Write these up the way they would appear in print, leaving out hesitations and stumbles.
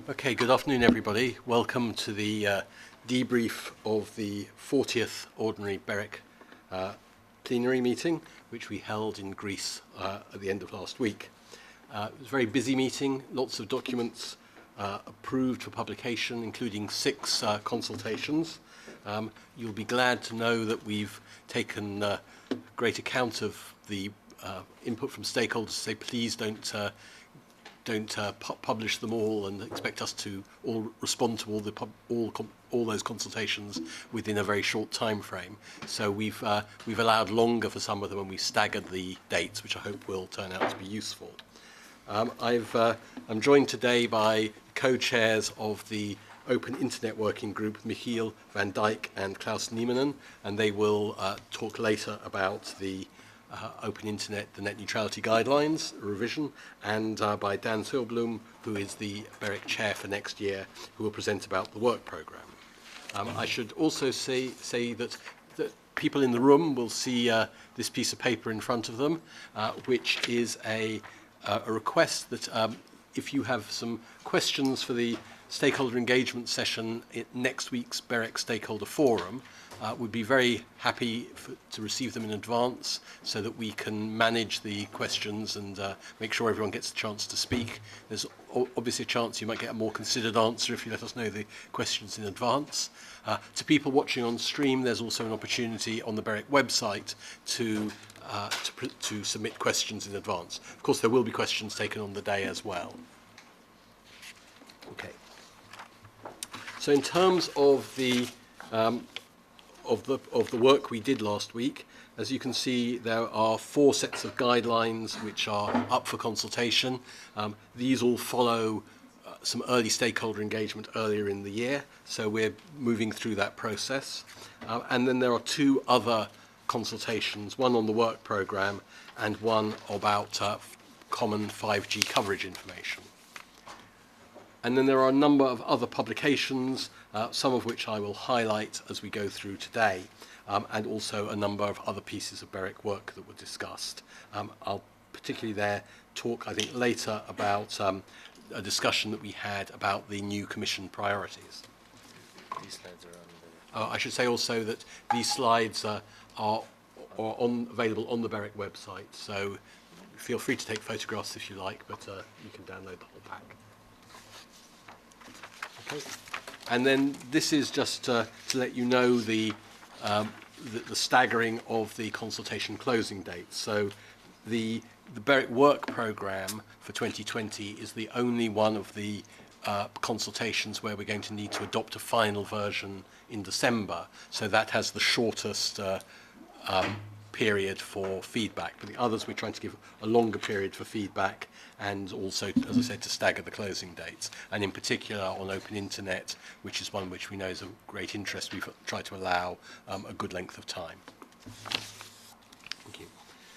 Okay, good afternoon everybody. Welcome to the debrief of the 40th Ordinary BEREC plenary meeting, which we held in Greece at the end of last week. It was a very busy meeting, lots of documents approved for publication, including 6 consultations. You'll be glad to know that we've taken great account of the input from stakeholders to say please don't publish them all and expect us to all respond to all those consultations within a very short time frame. So we've allowed longer for some of them, and we've staggered the dates, which I hope will turn out to be useful. I'm joined today by co-chairs of the Open Internet Working Group, Michel Van Bellinghen and Klaus Niemanen, and they will talk later about the Open Internet, the Net Neutrality Guidelines revision, and by Dan Sjöblom, who is the BEREC Chair for next year, who will present about the work programme. I should also say that people in the room will see this piece of paper in front of them, which is a request that if you have some questions for the stakeholder engagement session at next week's BEREC Stakeholder Forum, we'd be very happy to receive them in advance so that we can manage the questions and make sure everyone gets a chance to speak. There's obviously a chance you might get a more considered answer if you let us know the questions in advance. To people watching on stream, there's also an opportunity on the BEREC website to submit questions in advance. Of course, there will be questions taken on the day as well. Okay. So in terms of the work we did last week, as you can see, there are 4 sets of guidelines which are up for consultation. These all follow some early stakeholder engagement earlier in the year, so we're moving through that process. And then there are 2 other consultations, one on the work programme and one about common 5G coverage information. And then there are a number of other publications, some of which I will highlight as we go through today, and also a number of other pieces of BEREC work that were discussed. I'll particularly there talk, I think, later about a discussion that we had about the new Commission priorities. These slides are on the... I should say also that these slides are available on the BEREC website, so feel free to take photographs if you like, but you can download the whole pack. Okay. And then this is just to let you know the staggering of the consultation closing dates. So the BEREC work programme for 2020 is the only one of the consultations where we're going to need to adopt a final version in December. So that has the shortest period for feedback. But the others, we're trying to give a longer period for feedback, and also, as I said, to stagger the closing dates. And in particular on Open Internet, which is one which we know is of great interest, we've tried to allow a good length of time. Thank you.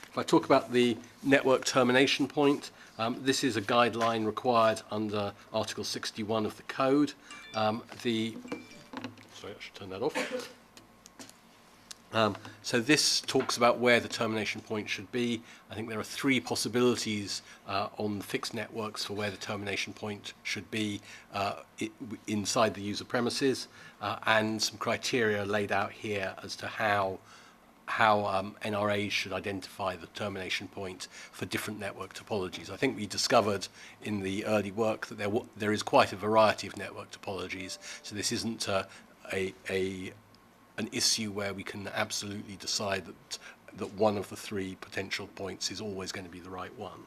If I talk about the network termination point, this is a guideline required under Article 61 of the Code. Sorry, I should turn that off. So this talks about where the termination point should be. I think there are 3 possibilities on fixed networks for where the termination point should be inside the user premises, and some criteria laid out here as to how NRAs should identify the termination point for different network topologies. I think we discovered in the early work that there is quite a variety of network topologies, so this isn't an issue where we can absolutely decide that one of the 3 potential points is always going to be the right one.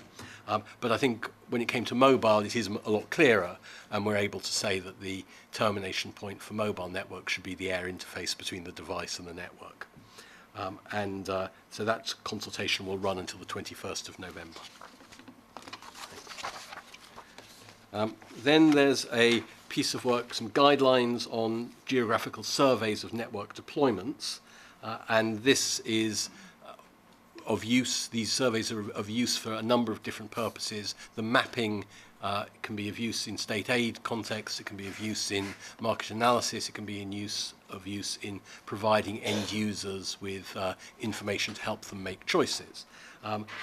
But I think when it came to mobile, it is a lot clearer, and we're able to say that the termination point for mobile network should be the air interface between the device and the network. So that consultation will run until the 21st of November. Then there's a piece of work, some guidelines on geographical surveys of network deployments, and this is of use. These surveys are of use for a number of different purposes. The mapping can be of use in state aid context, it can be of use in market analysis, it can be of use in providing end users with information to help them make choices.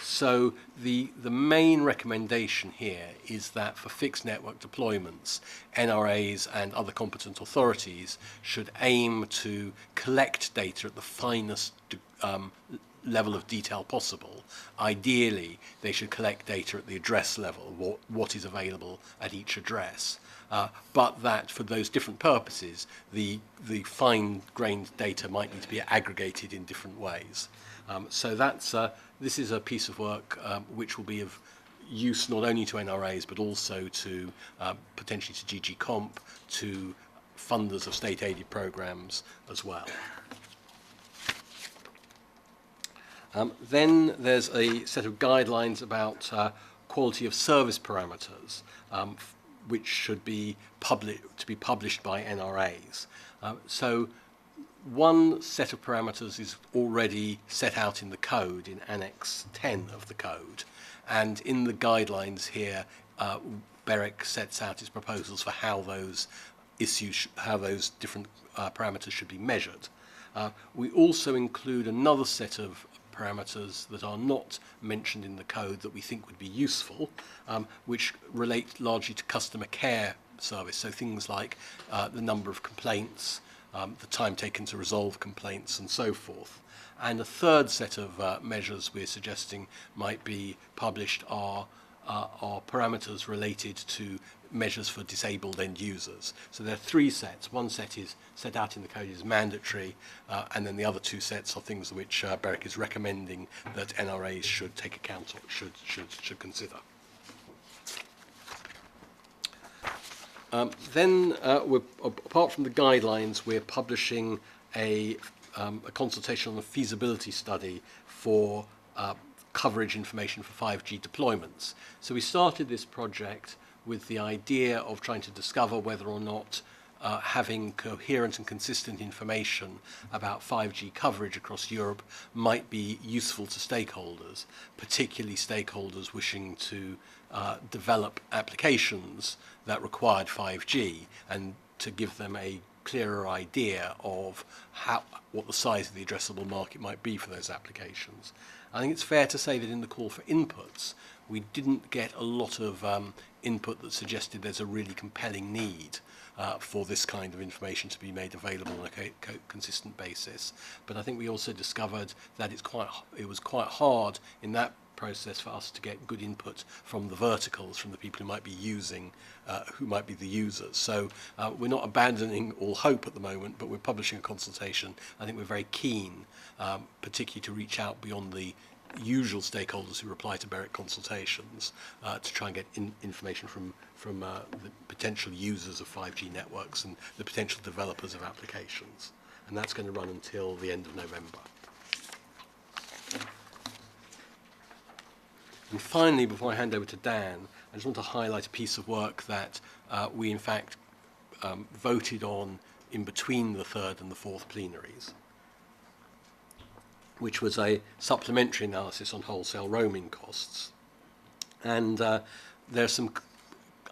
So the main recommendation here is that for fixed network deployments, NRAs and other competent authorities should aim to collect data at the finest level of detail possible. Ideally, they should collect data at the address level, what is available at each address. But that for those different purposes, the fine-grained data might need to be aggregated in different ways. So this is a piece of work which will be of use not only to NRAs but also to potentially to DG Comp, to funders of state-aided programs as well. Then there's a set of guidelines about quality of service parameters, which should be published by NRAs. So one set of parameters is already set out in the code in Annex 10 of the code, and in the guidelines here, BEREC sets out its proposals for how those different parameters should be measured. We also include another set of parameters that are not mentioned in the code that we think would be useful, which relate largely to customer care service, so things like the number of complaints, the time taken to resolve complaints, and so forth. And a third set of measures we're suggesting might be published are parameters related to measures for disabled end users. So there are three sets. One set is set out in the code is mandatory, and then the other two sets are things which BEREC is recommending that NRAs should take account of, should consider. Then, apart from the guidelines, we're publishing a consultation on a feasibility study for coverage information for 5G deployments. So we started this project with the idea of trying to discover whether or not having coherent and consistent information about 5G coverage across Europe might be useful to stakeholders, particularly stakeholders wishing to develop applications that required 5G, and to give them a clearer idea of what the size of the addressable market might be for those applications. I think it's fair to say that in the call for inputs, we didn't get a lot of input that suggested there's a really compelling need for this kind of information to be made available on a consistent basis. But I think we also discovered that it was quite hard in that process for us to get good input from the verticals, from the people who might be using, who might be the users. So we're not abandoning all hope at the moment, but we're publishing a consultation. I think we're very keen, particularly to reach out beyond the usual stakeholders who reply to BEREC consultations to try and get information from the potential users of 5G networks and the potential developers of applications. And that's going to run until the end of November. And finally, before I hand over to Dan, I just want to highlight a piece of work that we in fact voted on in between the third and the fourth plenaries, which was a supplementary analysis on wholesale roaming costs. And there are some,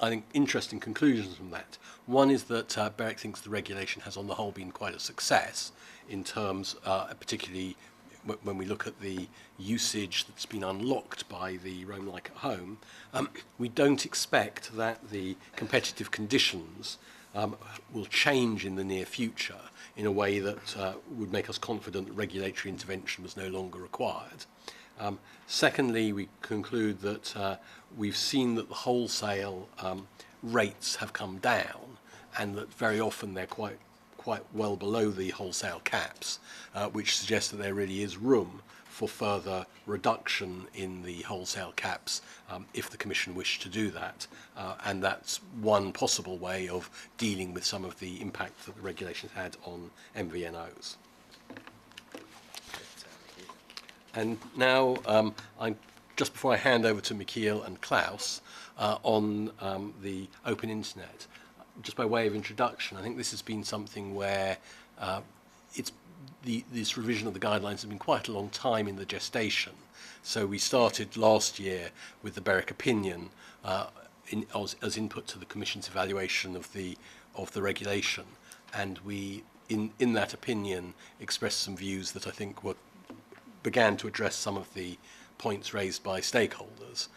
I think, interesting conclusions from that. One is that BEREC thinks the regulation has on the whole been quite a success in terms, particularly when we look at the usage that's been unlocked by the Roam Like at Home. We don't expect that the competitive conditions will change in the near future in a way that would make us confident that regulatory intervention was no longer required. Secondly, we conclude that we've seen that the wholesale rates have come down, and that very often they're quite well below the wholesale caps, which suggests that there really is room for further reduction in the wholesale caps if the Commission wished to do that. And that's one possible way of dealing with some of the impact that the regulations had on MVNOs. And now, just before I hand over to Michiel and Klaus on the open internet, just by way of introduction, I think this has been something where it's this revision of the guidelines has been quite a long time in the gestation. So we started last year with the BEREC opinion as input to the Commission's evaluation of the regulation, and we in that opinion expressed some views that I think began to address some of the points raised by stakeholders,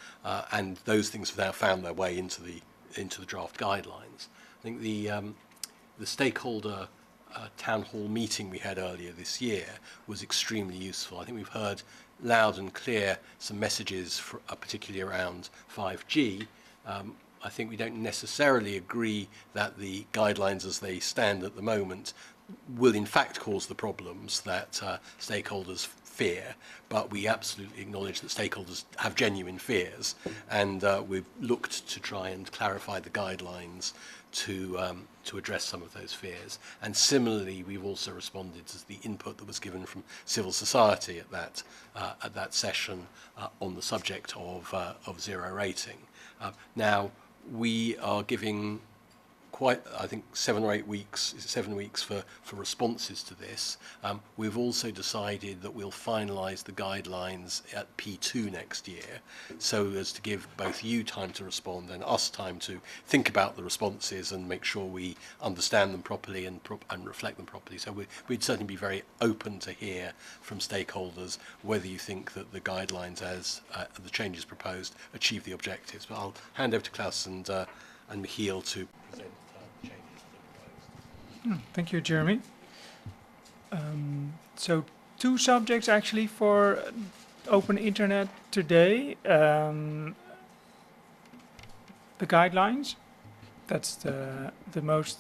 and those things have now found their way into the draft guidelines. I think the stakeholder town hall meeting we had earlier this year was extremely useful. I think we've heard loud and clear some messages, particularly around 5G. I think we don't necessarily agree that the guidelines as they stand at the moment will in fact cause the problems that stakeholders fear, but we absolutely acknowledge that stakeholders have genuine fears, and we've looked to try and clarify the guidelines to address some of those fears. And similarly, we've also responded to the input that was given from civil society at that session on the subject of zero rating. Now, we are giving quite, I think, 7 weeks for responses to this. We've also decided that we'll finalise the guidelines at P2 next year, so as to give both you time to respond and us time to think about the responses and make sure we understand them properly and reflect them properly. So we'd certainly be very open to hear from stakeholders whether you think that the guidelines as the changes proposed achieve the objectives. But I'll hand over to Klaus and Michiel to present. Thank you, Jeremy. So 2 subjects actually for open internet today. The guidelines, that's the most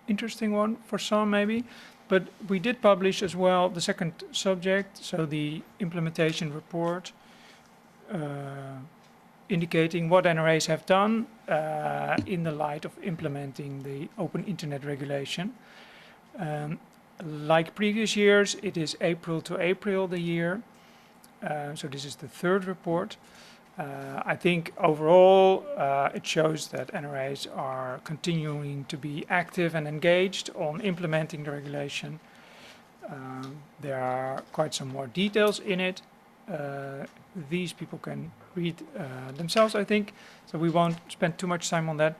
interesting one for some maybe, but we did publish as well the second subject, so the implementation report, indicating what NRAs have done in the light of implementing the open internet regulation. Like previous years, it is April to April the year, so this is the 3rd report. I think overall it shows that NRAs are continuing to be active and engaged on implementing the regulation. There are quite some more details in it. These people can read themselves, I think, so we won't spend too much time on that.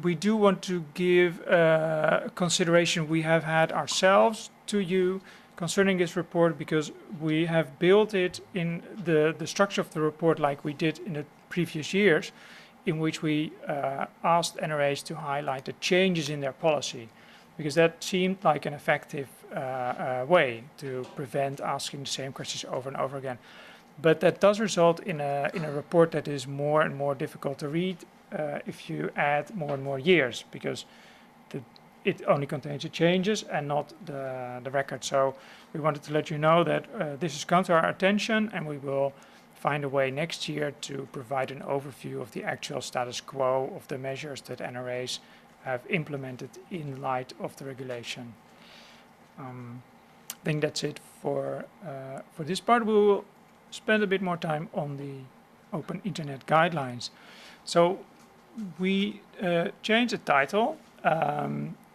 We do want to give consideration we have had ourselves to you concerning this report, because we have built it in the structure of the report like we did in the previous years, in which we asked NRAs to highlight the changes in their policy, because that seemed like an effective way to prevent asking the same questions over and over again. But that does result in a report that is more and more difficult to read if you add more and more years, because it only contains the changes and not the record. So we wanted to let you know that this has come to our attention, and we will find a way next year to provide an overview of the actual status quo of the measures that NRAs have implemented in light of the regulation. I think that's it for this part. We will spend a bit more time on the open internet guidelines. So we changed the title.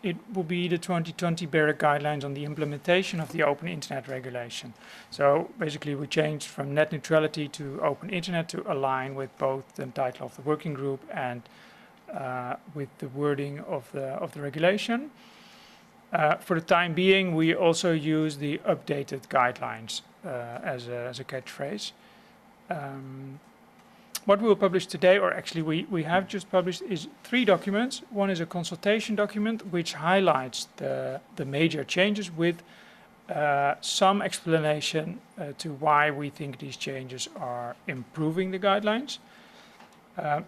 It will be the 2020 BEREC guidelines on the implementation of the open internet regulation. So basically we changed from net neutrality to open internet to align with both the title of the working group and with the wording of the regulation. For the time being, we also use the updated guidelines as a catchphrase. What we will publish today, or actually we have just published, is 3 documents. One is a consultation document which highlights the major changes with some explanation to why we think these changes are improving the guidelines.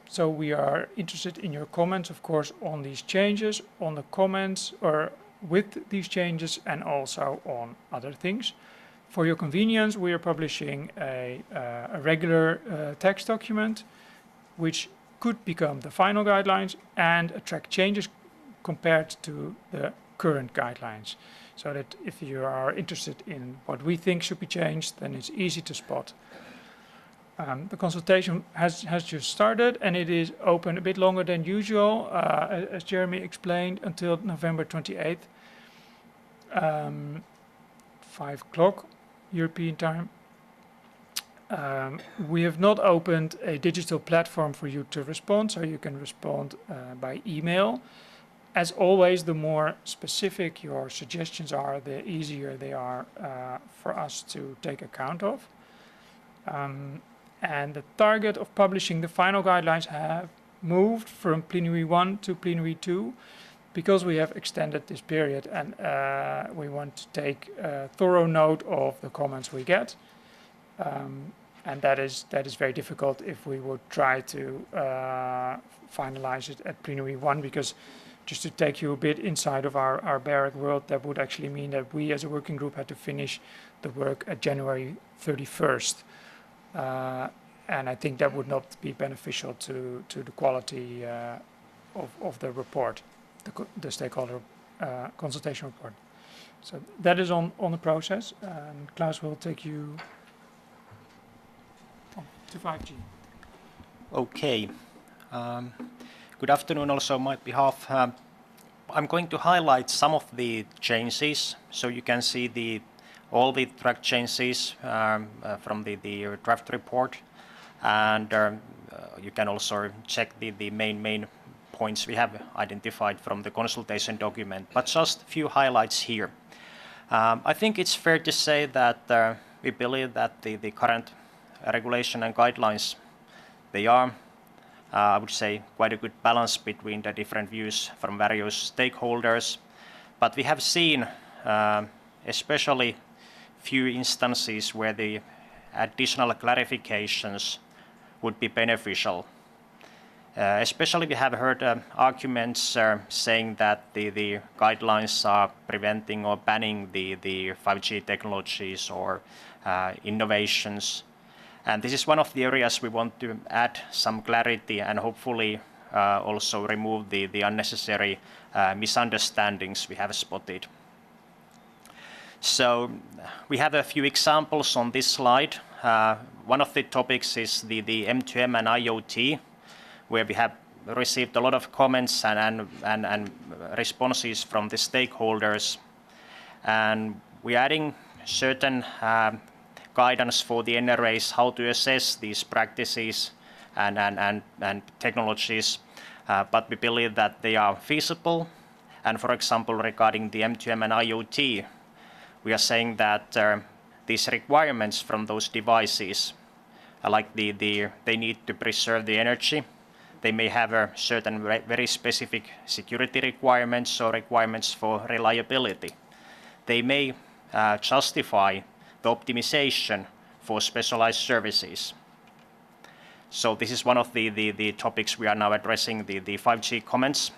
So we are interested in your comments, of course, on these changes, on the comments or with these changes, and also on other things. For your convenience, we are publishing a regular text document, which could become the final guidelines and attract changes compared to the current guidelines. So that if you are interested in what we think should be changed, then it's easy to spot. The consultation has just started, and it is open a bit longer than usual, as Jeremy explained, until November 28th. 5 o'clock European time. We have not opened a digital platform for you to respond, so you can respond by email. As always, the more specific your suggestions are, the easier they are for us to take account of. And the target of publishing the final guidelines have moved from plenary 1 to plenary 2 because we have extended this period, and we want to take thorough note of the comments we get. And that is very difficult if we would try to finalize it at plenary 1, because just to take you a bit inside of our BEREC world, that would actually mean that we as a working group had to finish the work at January 31st. And I think that would not be beneficial to the quality of the report, the stakeholder consultation report. So that is on the process, and Klaus will take you to 5G. Okay. Good afternoon also on my behalf. I'm going to highlight some of the changes, so you can see all the track changes from the draft report, and you can also check the main points we have identified from the consultation document, but just a few highlights here. I think it's fair to say that we believe that the current regulation and guidelines, they are, I would say, quite a good balance between the different views from various stakeholders. But we have seen especially few instances where the additional clarifications would be beneficial. Especially we have heard arguments saying that the guidelines are preventing or banning the 5G technologies or innovations. And this is one of the areas we want to add some clarity and hopefully also remove the unnecessary misunderstandings we have spotted. So we have a few examples on this slide. One of the topics is the M2M and IoT, where we have received a lot of comments and responses from the stakeholders. And we're adding certain guidance for the NRAs how to assess these practices and technologies, but we believe that they are feasible. And for example, regarding the M2M and IoT, we are saying that these requirements from those devices, like they need to preserve the energy, they may have a certain very specific security requirements or requirements for reliability. They may justify the optimization for specialized services. So this is one of the topics we are now addressing, the 5G comments.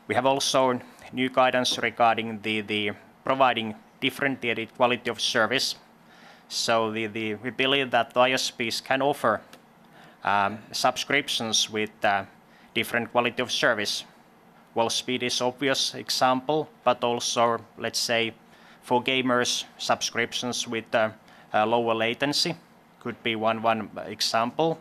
We have also new guidance regarding the providing differentiated quality of service. So we believe that the ISPs can offer subscriptions with different quality of service. Well, speed is obvious example, but also, let's say, for gamers, subscriptions with lower latency could be one example.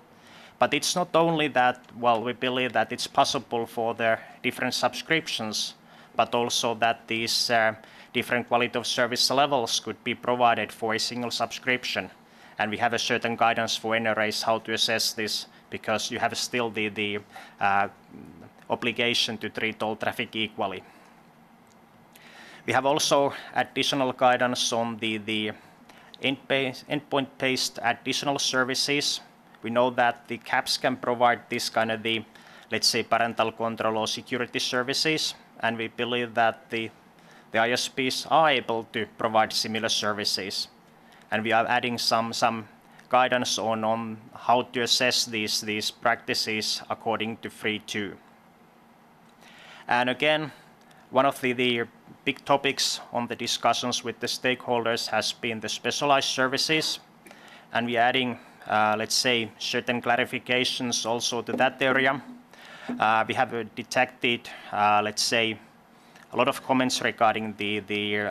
But it's not only that, well, we believe that it's possible for the different subscriptions, but also that these different quality of service levels could be provided for a single subscription. And we have a certain guidance for NRAs how to assess this, because you have still the obligation to treat all traffic equally. We have also additional guidance on the endpoint-based additional services. We know that the CAPs can provide this kind of let's say, parental control or security services, and we believe that the ISPs are able to provide similar services. And we are adding some guidance on how to assess these practices according to 3.2. And again, one of the big topics on the discussions with the stakeholders has been the specialized services, and we're adding, let's say, certain clarifications also to that area. We have detected, let's say, a lot of comments regarding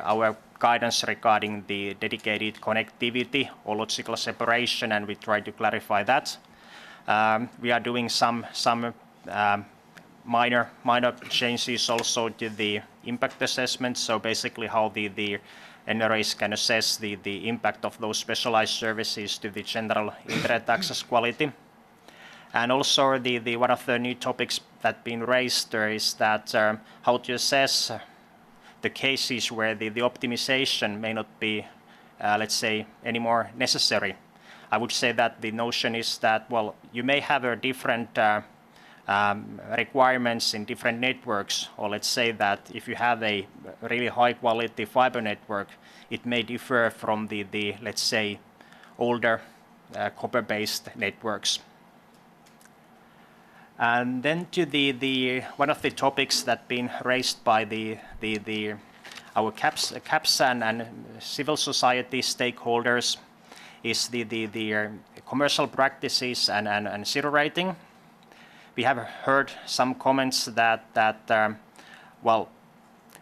our guidance regarding the dedicated connectivity or logical separation, and we try to clarify that. We are doing some minor changes also to the impact assessment. So basically how the NRAs can assess the impact of those specialized services to the general internet access quality. And also one of the new topics that been raised there is that how to assess the cases where the optimization may not be, let's say, anymore necessary. I would say that the notion is that, well, you may have a different requirements in different networks, or let's say that if you have a really high quality fiber network, it may differ from the let's say, older copper-based networks. And then to the one of the topics that been raised by our CAPS and civil society stakeholders is the commercial practices and zero rating. We have heard some comments that well,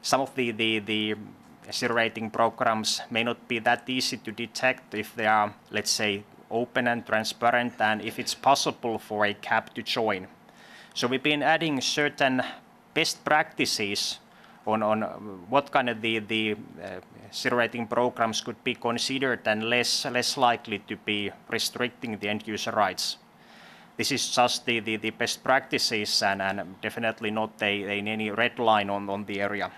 some of the zero rating programs may not be that easy to detect if they are, let's say, open and transparent, and if it's possible for a CAP to join. So we've been adding certain best practices on what kind of the zero rating programs could be considered and less likely to be restricting the end user rights. This is just the best practices and definitely not any red line on the area.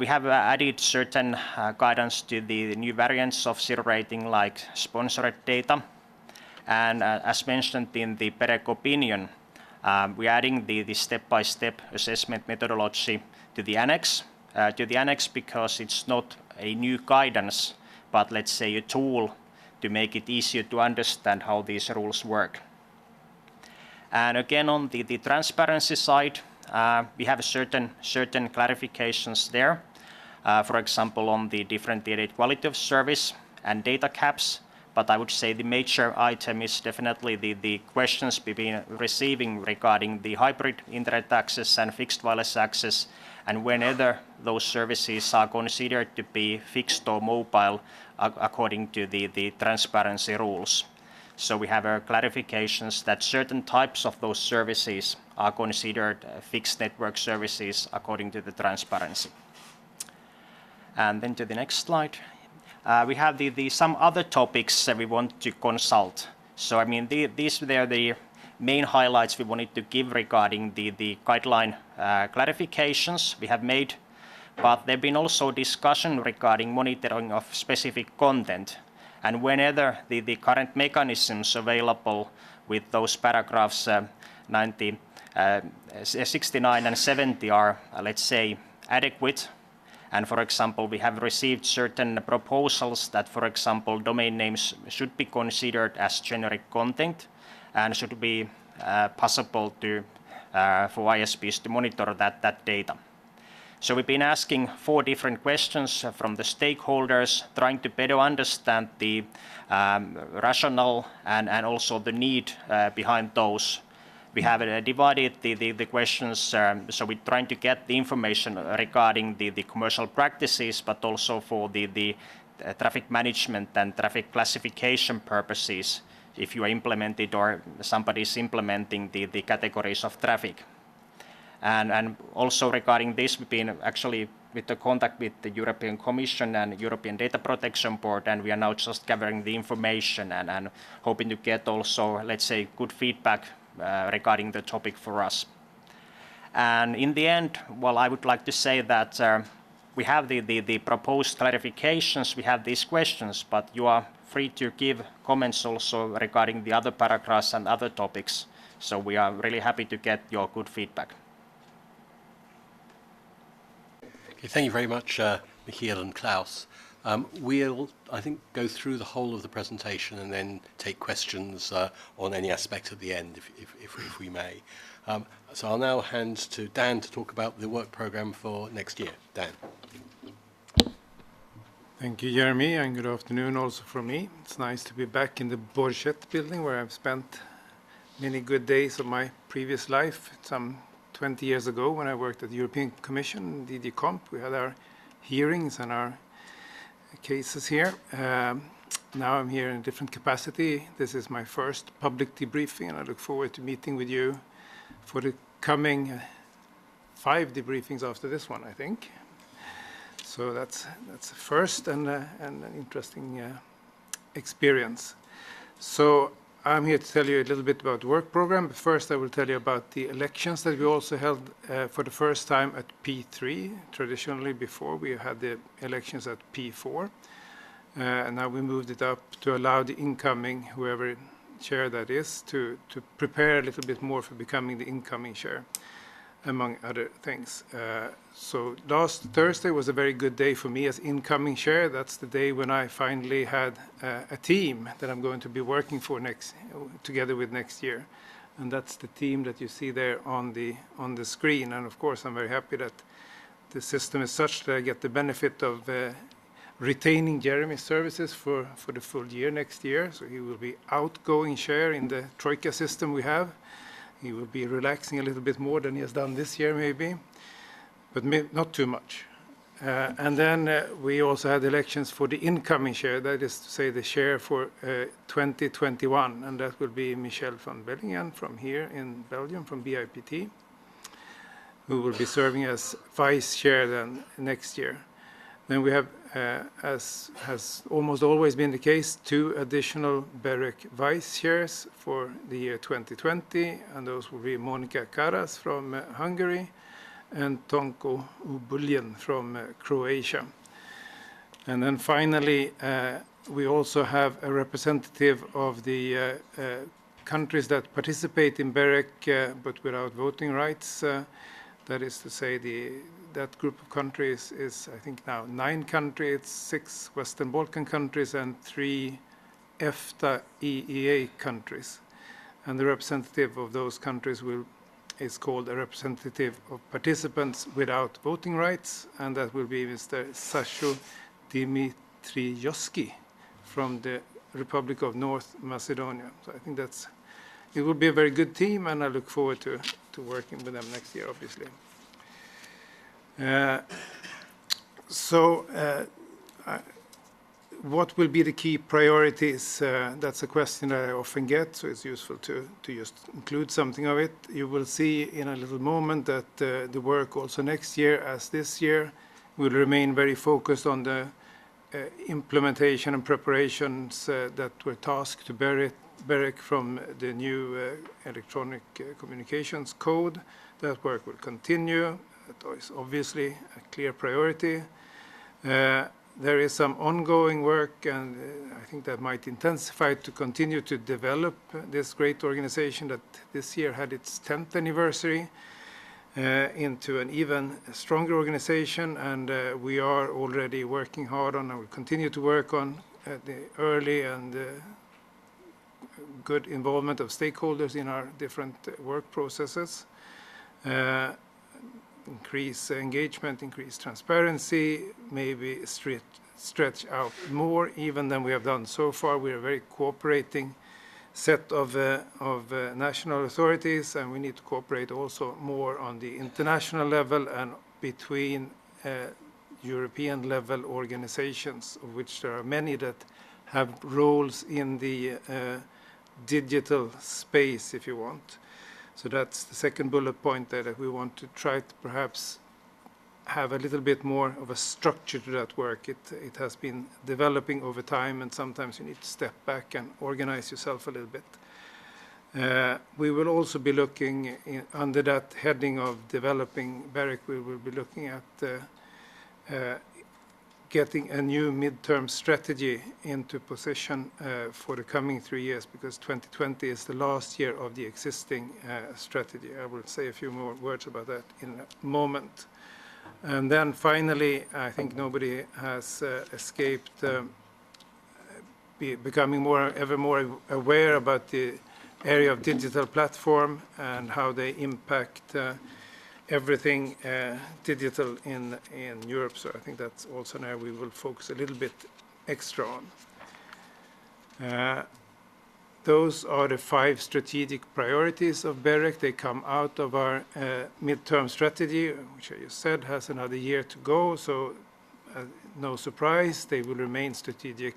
We have added certain guidance to the new variants of zero rating like sponsored data. And as mentioned in the BEREC opinion, we're adding the step-by-step assessment methodology to the annex because it's not a new guidance, but let's say a tool to make it easier to understand how these rules work. And again, on the transparency side, we have certain clarifications there. For example, on the differentiated quality of service and data caps. But I would say the major item is definitely the questions we've been receiving regarding the hybrid internet access and fixed wireless access, and whenever those services are considered to be fixed or mobile according to the transparency rules. So we have clarifications that certain types of those services are considered fixed network services according to the transparency. And then to the next slide. We have some other topics that we want to consult. So I mean, these were the main highlights we wanted to give regarding the guideline clarifications we have made, but there have been also discussion regarding monitoring of specific content, and whenever the current mechanisms available with those paragraphs 69 and 70 are, let's say, adequate. And for example, we have received certain proposals that, for example, domain names should be considered as generic content and should be possible to for ISPs to monitor that data. So we've been asking 4 different questions from the stakeholders, trying to better understand the rationale and also the need behind those. We have divided the questions, so we're trying to get the information regarding the commercial practices, but also for the traffic management and traffic classification purposes, if you are implemented or somebody is implementing the categories of traffic. And also regarding this, we've been actually with the contact with the European Commission and European Data Protection Board, and we are now just gathering the information and hoping to get also, let's say, good feedback regarding the topic for us. And in the end, well, I would like to say that we have the proposed clarifications, we have these questions, but you are free to give comments also regarding the other paragraphs and other topics. So we are really happy to get your good feedback. Okay, thank you very much, Michiel and Klaus. We'll, I think, go through the whole of the presentation and then take questions on any aspect at the end, if we may. So I'll now hand to Dan to talk about the work programme for next year. Dan. Thank you, Jeremy, and good afternoon also from me. It's nice to be back in the BORCHET building where I've spent many good days of my previous life. Some 20 years ago when I worked at the European Commission, DG Comp, we had our hearings and our cases here. Now I'm here in a different capacity. This is my first public debriefing, and I look forward to meeting with you for the coming 5 debriefings after this one, I think. So that's a first and an interesting experience. So I'm here to tell you a little bit about the work program, but first I will tell you about the elections that we also held for the first time at P3. Traditionally before we had the elections at P4, and now we moved it up to allow the incoming, whoever chair that is, to prepare a little bit more for becoming the incoming chair, among other things. So last Thursday was a very good day for me as incoming chair. That's the day when I finally had a team that I'm going to be working for together with next year. And that's the team that you see there on the screen. And of course, I'm very happy that the system is such that I get the benefit of retaining Jeremy's services for the full year next year. So he will be outgoing chair in the Troika system we have. He will be relaxing a little bit more than he has done this year, maybe, but not too much. And then we also had elections for the incoming chair, that is to say the chair for 2021, and that will be Michel Van Bellinghen from here in Belgium, from BIPT, who will be serving as vice chair then next year. Then we have, as has almost always been the case, 2 additional BEREC vice-chairs for the year 2020, and those will be Monika Karas from Hungary and Tonko Obuljen from Croatia. And then finally, we also have a representative of the countries that participate in BEREC but without voting rights. That is to say, that group of countries is, I think now 9 countries, 6 Western Balkan countries and 3 EFTA EEA countries. And the representative of those countries is called a representative of participants without voting rights, and that will be Mr. Sasho Dimitrijoski from the Republic of North Macedonia. So I think it will be a very good team, and I look forward to working with them next year, obviously. What will be the key priorities? That's a question that I often get, so it's useful to just include something of it. You will see in a little moment that the work also next year, as this year, will remain very focused on the implementation and preparations that were tasked to BEREC from the new electronic communications code. That work will continue. That is obviously a clear priority. There is some ongoing work, and I think that might intensify to continue to develop this great organization that this year had its 10th anniversary into an even stronger organization, and we are already working hard on, and will continue to work on the early and good involvement of stakeholders in our different work processes. Increase engagement, increase transparency, maybe stretch out more even than we have done so far. We are a very cooperating set of national authorities, and we need to cooperate also more on the international level and between European level organizations, of which there are many that have roles in the digital space, if you want. So that's the second bullet point there, that we want to try to perhaps have a little bit more of a structure to that work. It has been developing over time, and sometimes you need to step back and organize yourself a little bit. We will also be looking under that heading of developing BEREC, we will be looking at getting a new midterm strategy into position for the coming 3 years, because 2020 is the last year of the existing strategy. I will say a few more words about that in a moment. And then finally, I think nobody has escaped becoming ever more aware about the area of digital platform and how they impact everything digital in Europe. So I think that's also an area we will focus a little bit extra on. Those are the 5 strategic priorities of BEREC. They come out of our midterm strategy, which I just said has another year to go. So no surprise, they will remain strategic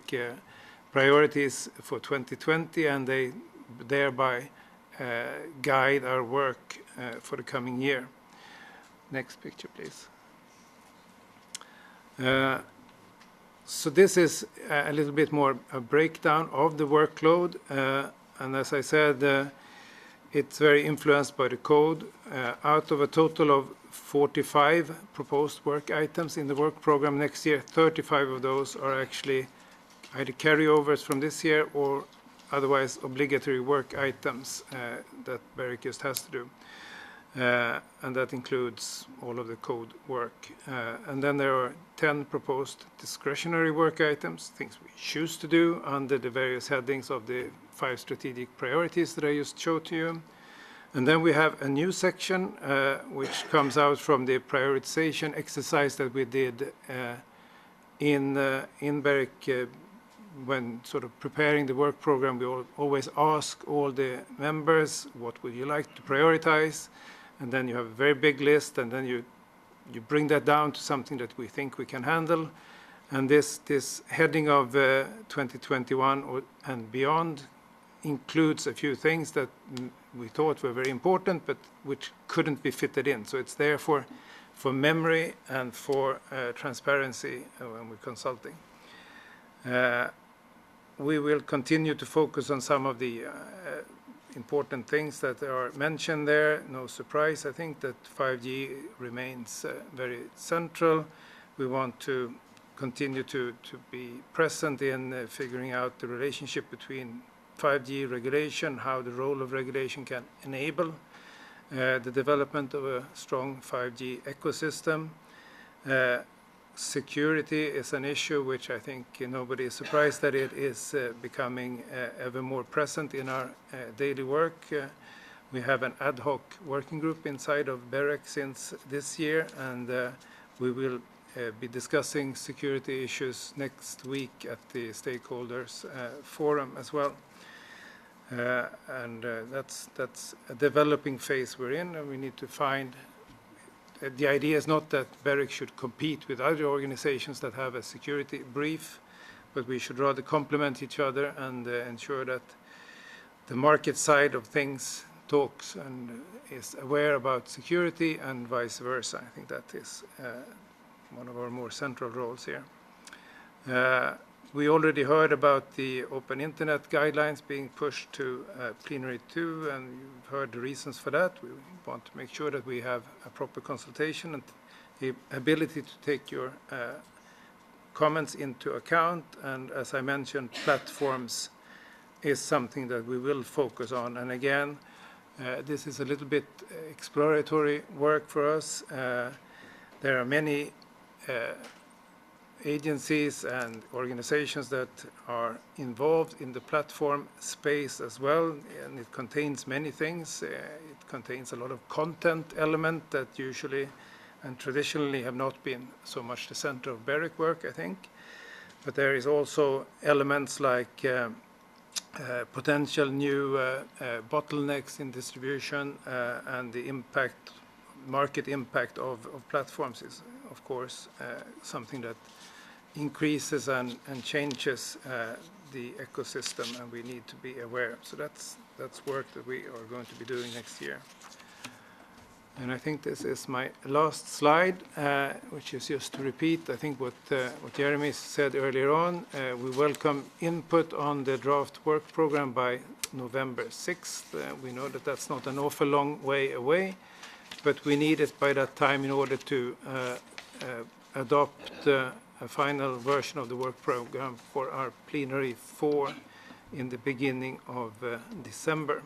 priorities for 2020, and they thereby guide our work for the coming year. Next picture, please. So this is a little bit more a breakdown of the workload, and as I said, it's very influenced by the code. Out of a total of 45 proposed work items in the work program next year, 35 of those are actually either carryovers from this year or otherwise obligatory work items that BEREC just has to do. And that includes all of the code work. And then there are 10 proposed discretionary work items, things we choose to do under the various headings of the 5 strategic priorities that I just showed to you. And then we have a new section which comes out from the prioritization exercise that we did in BEREC when sort of preparing the work program. We always ask all the members, what would you like to prioritize? And then you have a very big list, and then you bring that down to something that we think we can handle. And this heading of 2021 and beyond includes a few things that we thought were very important, but which couldn't be fitted in. So it's there for memory and for transparency when we're consulting. We will continue to focus on some of the important things that are mentioned there. No surprise, I think, that 5G remains very central. We want to continue to be present in figuring out the relationship between 5G regulation, how the role of regulation can enable the development of a strong 5G ecosystem. Security is an issue which I think nobody is surprised that it is becoming ever more present in our daily work. We have an ad hoc working group inside of BEREC since this year, and we will be discussing security issues next week at the stakeholders forum as well. That's a developing phase we're in, and we need to find. The idea is not that BEREC should compete with other organizations that have a security brief, but we should rather complement each other and ensure that the market side of things talks and is aware about security and vice versa. I think that is one of our more central roles here. We already heard about the Open Internet guidelines being pushed to Plenary 2, and you've heard the reasons for that. We want to make sure that we have a proper consultation and the ability to take your comments into account. And as I mentioned, platforms is something that we will focus on. And again, this is a little bit exploratory work for us. There are many agencies and organizations that are involved in the platform space as well, and it contains many things. It contains a lot of content element that usually and traditionally have not been so much the center of BEREC work, I think. But there is also elements like potential new bottlenecks in distribution and the market impact of platforms is, of course, something that increases and changes the ecosystem, and we need to be aware. So that's work that we are going to be doing next year. And I think this is my last slide, which is just to repeat, I think what Jeremy said earlier on. We welcome input on the draft work program by November 6th. We know that that's not an awful long way away, but we need it by that time in order to adopt a final version of the work program for our plenary 4 in the beginning of December.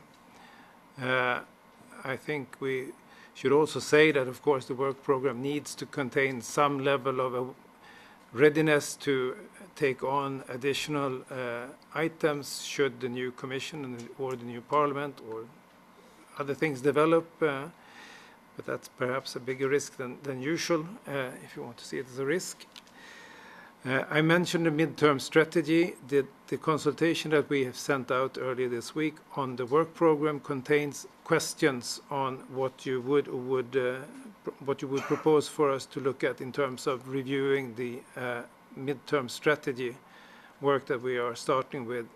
I think we should also say that, of course, the work program needs to contain some level of a readiness to take on additional items should the new commission or the new parliament or other things develop. But that's perhaps a bigger risk than usual, if you want to see it as a risk. I mentioned the midterm strategy. The consultation that we have sent out earlier this week on the work program contains questions on what you would propose for us to look at in terms of reviewing the midterm strategy work that we are starting with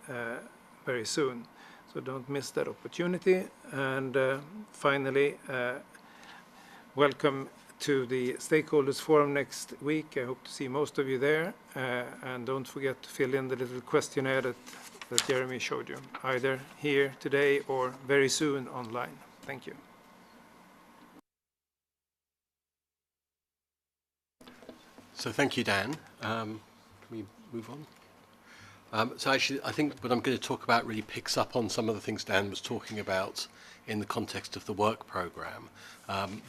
very soon. So don't miss that opportunity. And finally, welcome to the stakeholders forum next week. I hope to see most of you there. And don't forget to fill in the little questionnaire that Jeremy showed you, either here today or very soon online. Thank you. So thank you, Dan. Can we move on? So actually, I think what I'm going to talk about really picks up on some of the things Dan was talking about in the context of the work programme.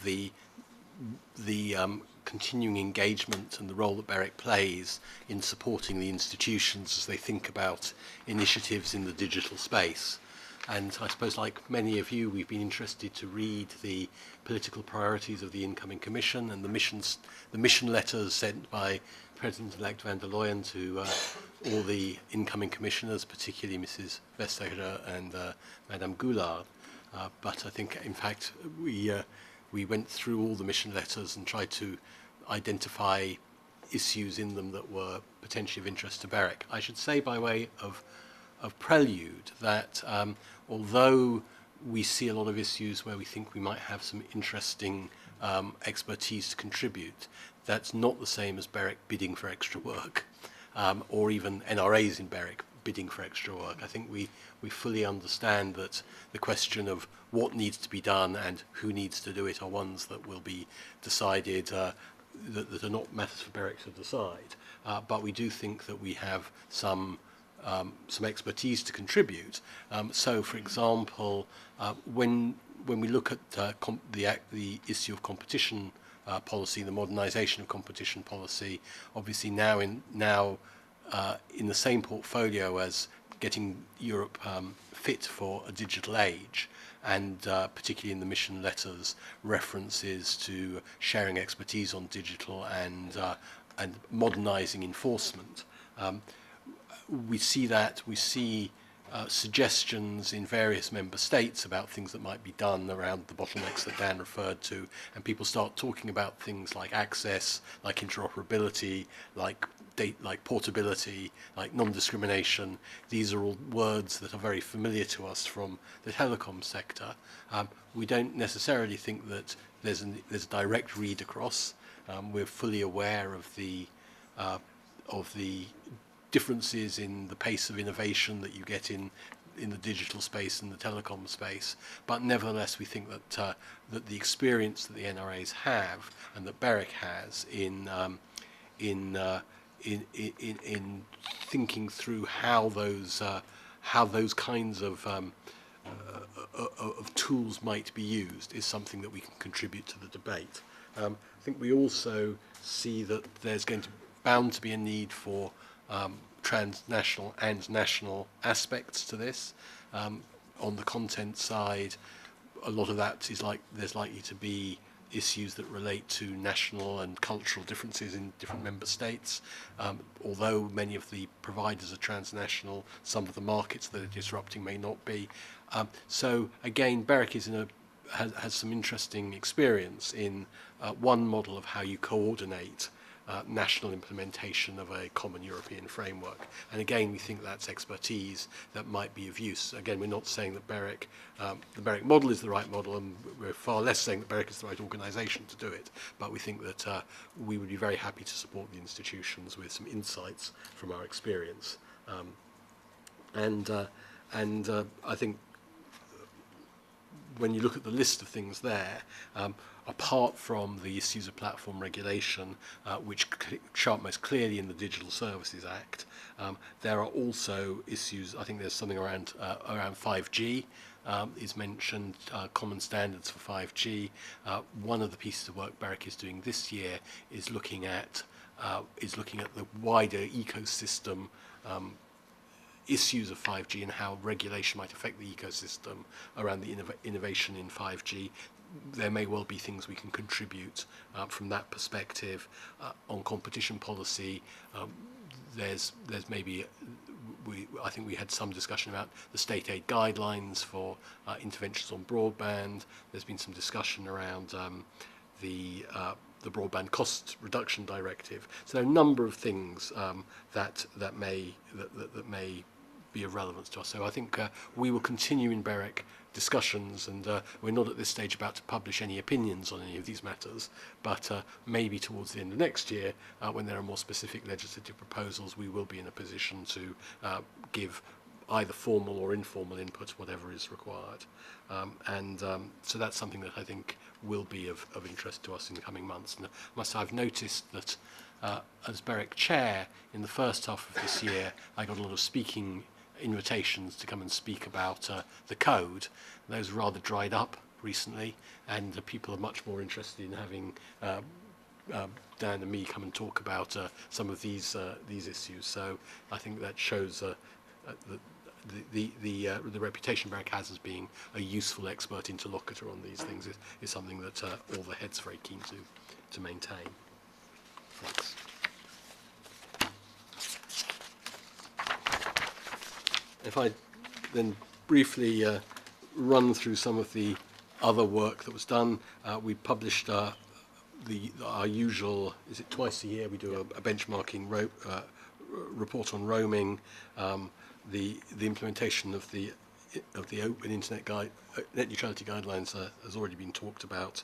The continuing engagement and the role that BEREC plays in supporting the institutions as they think about initiatives in the digital space. And I suppose, like many of you, we've been interested to read the political priorities of the incoming Commission and the mission letters sent by President-elect Van der Leyen to all the incoming commissioners, particularly Mrs. Vestager and Madame Goulard. But I think, in fact, we went through all the mission letters and tried to identify issues in them that were potentially of interest to BEREC. I should say, by way of prelude, that although we see a lot of issues where we think we might have some interesting expertise to contribute, that's not the same as BEREC bidding for extra work, or even NRAs in BEREC bidding for extra work. I think we fully understand that the question of what needs to be done and who needs to do it are ones that will be decided, that are not matters for BEREC to decide. But we do think that we have some expertise to contribute. So, for example, when we look at the issue of competition policy, the modernisation of competition policy, obviously now in the same portfolio as getting Europe fit for a digital age, and particularly in the mission letters, references to sharing expertise on digital and modernising enforcement. We see suggestions in various member states about things that might be done around the bottlenecks that Dan referred to, and people start talking about things like access, like interoperability, like portability, like non-discrimination. These are all words that are very familiar to us from the telecom sector. We don't necessarily think that there's a direct read across. We're fully aware of the differences in the pace of innovation that you get in the digital space and the telecom space, but nevertheless we think that that the experience that the NRAs have and that BEREC has in thinking through how those kinds of tools might be used is something that we can contribute to the debate. I think we also see that there's bound to be a need for transnational and national aspects to this. On the content side, a lot of that is there's likely to be issues that relate to national and cultural differences in different member states. Although many of the providers are transnational, some of the markets that are disrupting may not be. So again, BEREC is has some interesting experience in one model of how you coordinate national implementation of a common European framework. And again, we think that's expertise that might be of use. Again, we're not saying that BEREC, the BEREC model is the right model, and we're far less saying that BEREC is the right organisation to do it. But we think that we would be very happy to support the institutions with some insights from our experience. I think when you look at the list of things there, apart from the issues of platform regulation, which show up most clearly in the Digital Services Act, there are also issues. I think there's something around 5G is mentioned, common standards for 5G. One of the pieces of work BEREC is doing this year is looking at the wider ecosystem issues of 5G and how regulation might affect the ecosystem around the innovation in 5G. There may well be things we can contribute from that perspective. On competition policy, there's maybe, I think we had some discussion about the state aid guidelines for interventions on broadband. There's been some discussion around the broadband cost reduction directive. So there are a number of things that may be of relevance to us. So I think we will continue in BEREC discussions, and we're not at this stage about to publish any opinions on any of these matters, but maybe towards the end of next year, when there are more specific legislative proposals, we will be in a position to give either formal or informal input, whatever is required. So that's something that I think will be of interest to us in the coming months. And I've noticed that as BEREC Chair, in the first half of this year, I got a lot of speaking invitations to come and speak about the code. Those rather dried up recently, and people are much more interested in having Dan and me come and talk about some of these issues. So I think that shows the reputation BEREC has as being a useful expert interlocutor on these things is something that all the heads are very keen to maintain. Thanks. If I then briefly run through some of the other work that was done, we published our usual, is it twice a year, we do a benchmarking report on roaming. The implementation of the Open Internet Net Neutrality Guidelines has already been talked about.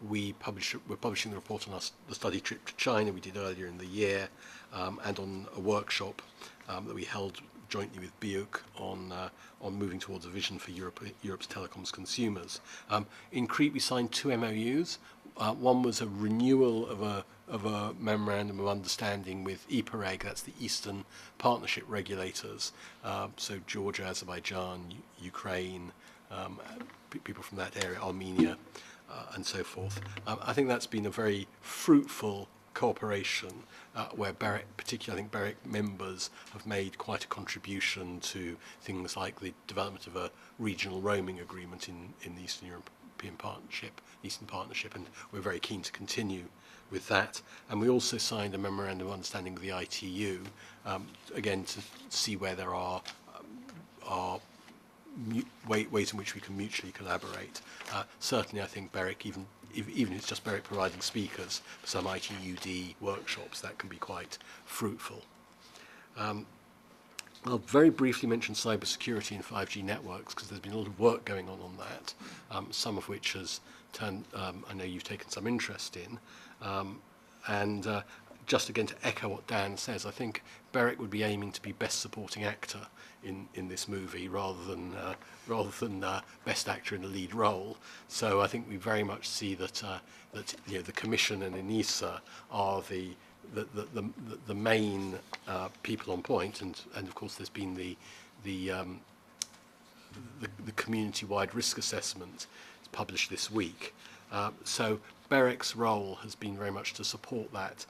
We're publishing the report on the study trip to China we did earlier in the year, and on a workshop that we held jointly with BEREC on moving towards a vision for Europe's telecoms consumers. In Crete, we signed 2 MOUs. One was a renewal of a memorandum of understanding with BEREC, that's the Eastern Partnership regulators, so Georgia, Azerbaijan, Ukraine, people from that area, Armenia, and so forth. I think that's been a very fruitful cooperation where BEREC, particularly I think BEREC members, have made quite a contribution to things like the development of a regional roaming agreement in the Eastern European Partnership, and we're very keen to continue with that. And we also signed a memorandum of understanding with the ITU, again to see where there are ways in which we can mutually collaborate. Certainly I think BEREC, even if it's just BEREC providing speakers for some ITUD workshops, that can be quite fruitful. I'll very briefly mention cybersecurity and 5G networks, because there's been a lot of work going on that, some of which has turned, I know you've taken some interest in. Just again to echo what Dan says, I think BEREC would be aiming to be best supporting actor in this movie rather than best actor in a lead role. So I think we very much see that the Commission and ENISA are the main people on point, and of course there's been the community-wide risk assessment published this week. So BEREC's role has been very much to support that.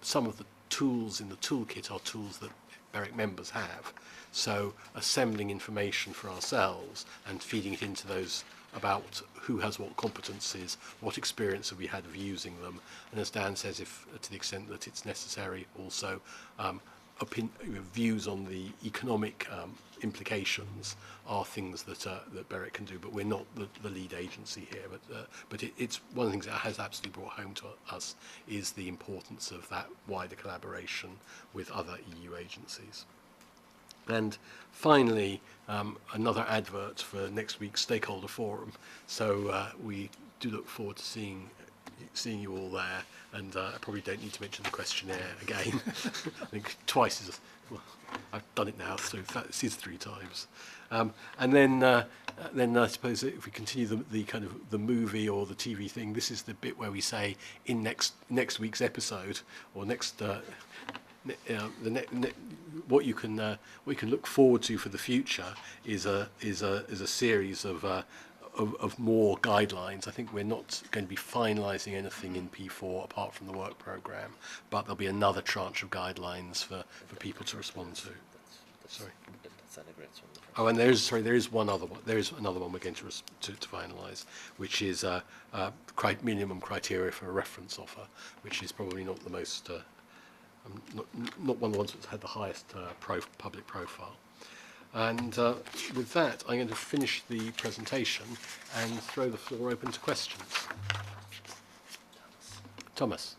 Some of the tools in the toolkit are tools that BEREC members have. So assembling information for ourselves and feeding it into those about who has what competencies, what experience have we had of using them, and as Dan says, if to the extent that it's necessary, also views on the economic implications are things that BEREC can do, but we're not the lead agency here. But it's one of the things that has absolutely brought home to us is the importance of that wider collaboration with other EU agencies. And finally, another advert for next week's stakeholder forum. So we do look forward to seeing you all there, and I probably don't need to mention the questionnaire again. I think twice is, well, I've done it now, so this is 3 times. And then I suppose if we continue the kind of the movie or the TV thing, this is the bit where we say in next week's episode or next. What you can look forward to for the future is a series of more guidelines. I think we're not going to be finalising anything in P4 apart from the work programme, but there'll be another tranche of guidelines for people to respond to. Sorry. Oh, and there is one other one. There is another one we're going to finalise, which is minimum criteria for a reference offer, which is probably not the most. Not one of the ones that's had the highest public profile. And with that, I'm going to finish the presentation and throw the floor open to questions. Thomas.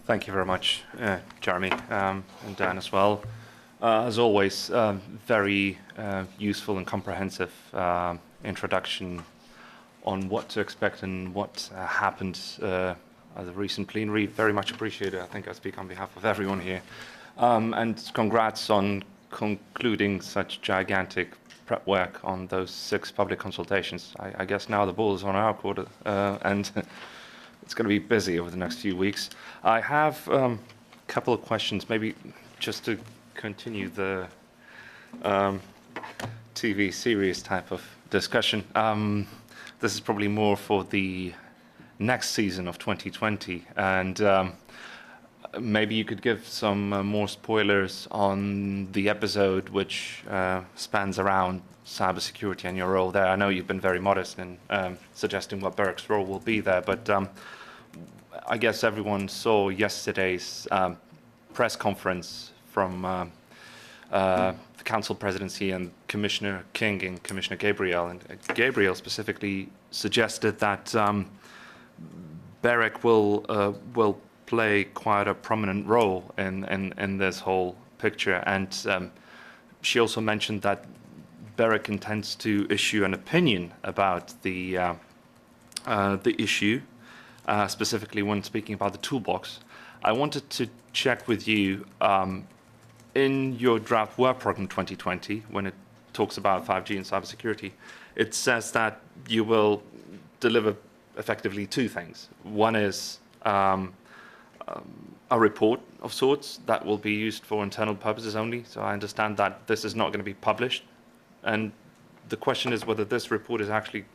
Thank you very much, Jeremy, and Dan as well. As always, very useful and comprehensive introduction on what to expect and what happened at the recent plenary. Very much appreciated. I think I speak on behalf of everyone here. And congrats on concluding such gigantic prep work on those 6 public consultations. I guess now the ball is on our court, and it's going to be busy over the next few weeks. I have a couple of questions, maybe just to continue the TV series type of discussion. This is probably more for the next season of 2020, and maybe you could give some more spoilers on the episode which spans around cybersecurity and your role there. I know you've been very modest in suggesting what BEREC's role will be there, but I guess everyone saw yesterday's press conference from the Council Presidency and Commissioner King and Commissioner Gabriel. And Gabriel specifically suggested that BEREC will play quite a prominent role in this whole picture. And she also mentioned that BEREC intends to issue an opinion about the issue, specifically when speaking about the toolbox. I wanted to check with you, in your draft work program 2020, when it talks about 5G and cybersecurity, it says that you will deliver effectively 2 things. One is a report of sorts that will be used for internal purposes only. So I understand that this is not going to be published. And the question is whether this report is actually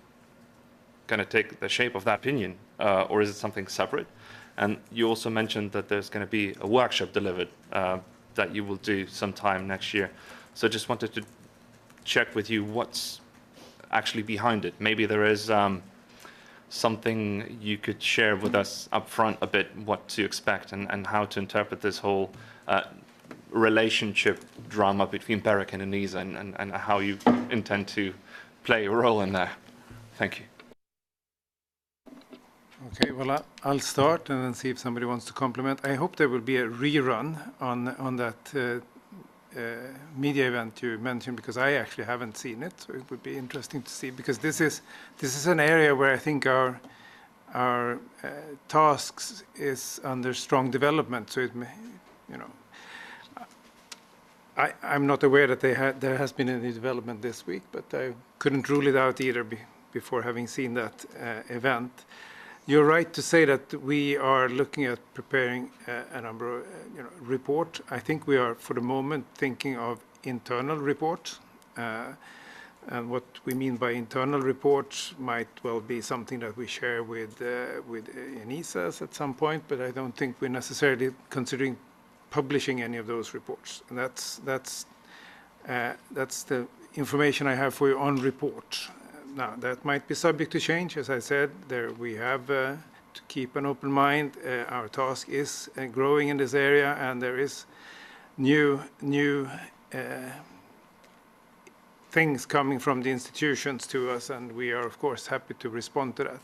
going to take the shape of that opinion, or is it something separate? And you also mentioned that there's going to be a workshop delivered that you will do sometime next year. So just wanted to check with you what's actually behind it. Maybe there is something you could share with us up front a bit, what to expect and how to interpret this whole relationship drama between BEREC and ENISA, and how you intend to play a role in there. Thank you. Okay, well, I'll start and then see if somebody wants to complement. I hope there will be a rerun on that media event you mentioned, because I actually haven't seen it, so it would be interesting to see, because this is an area where I think our tasks is under strong development. So it may, you know, I'm not aware that there has been any development this week, but I couldn't rule it out either before having seen that event. You're right to say that we are looking at preparing a number of report. I think we are, for the moment, thinking of internal reports. And what we mean by internal reports might well be something that we share with ENISA at some point, but I don't think we're necessarily considering publishing any of those reports. And that's the information I have for you on reports. Now, that might be subject to change. As I said, there we have to keep an open mind. Our task is growing in this area, and there is new things coming from the institutions to us, and we are, of course, happy to respond to that.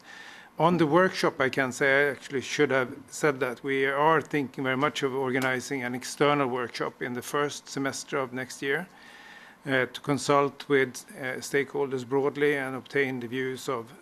On the workshop, I can say, I actually should have said that we are thinking very much of organizing an external workshop in the first semester of next year, to consult with stakeholders broadly and obtain the views of,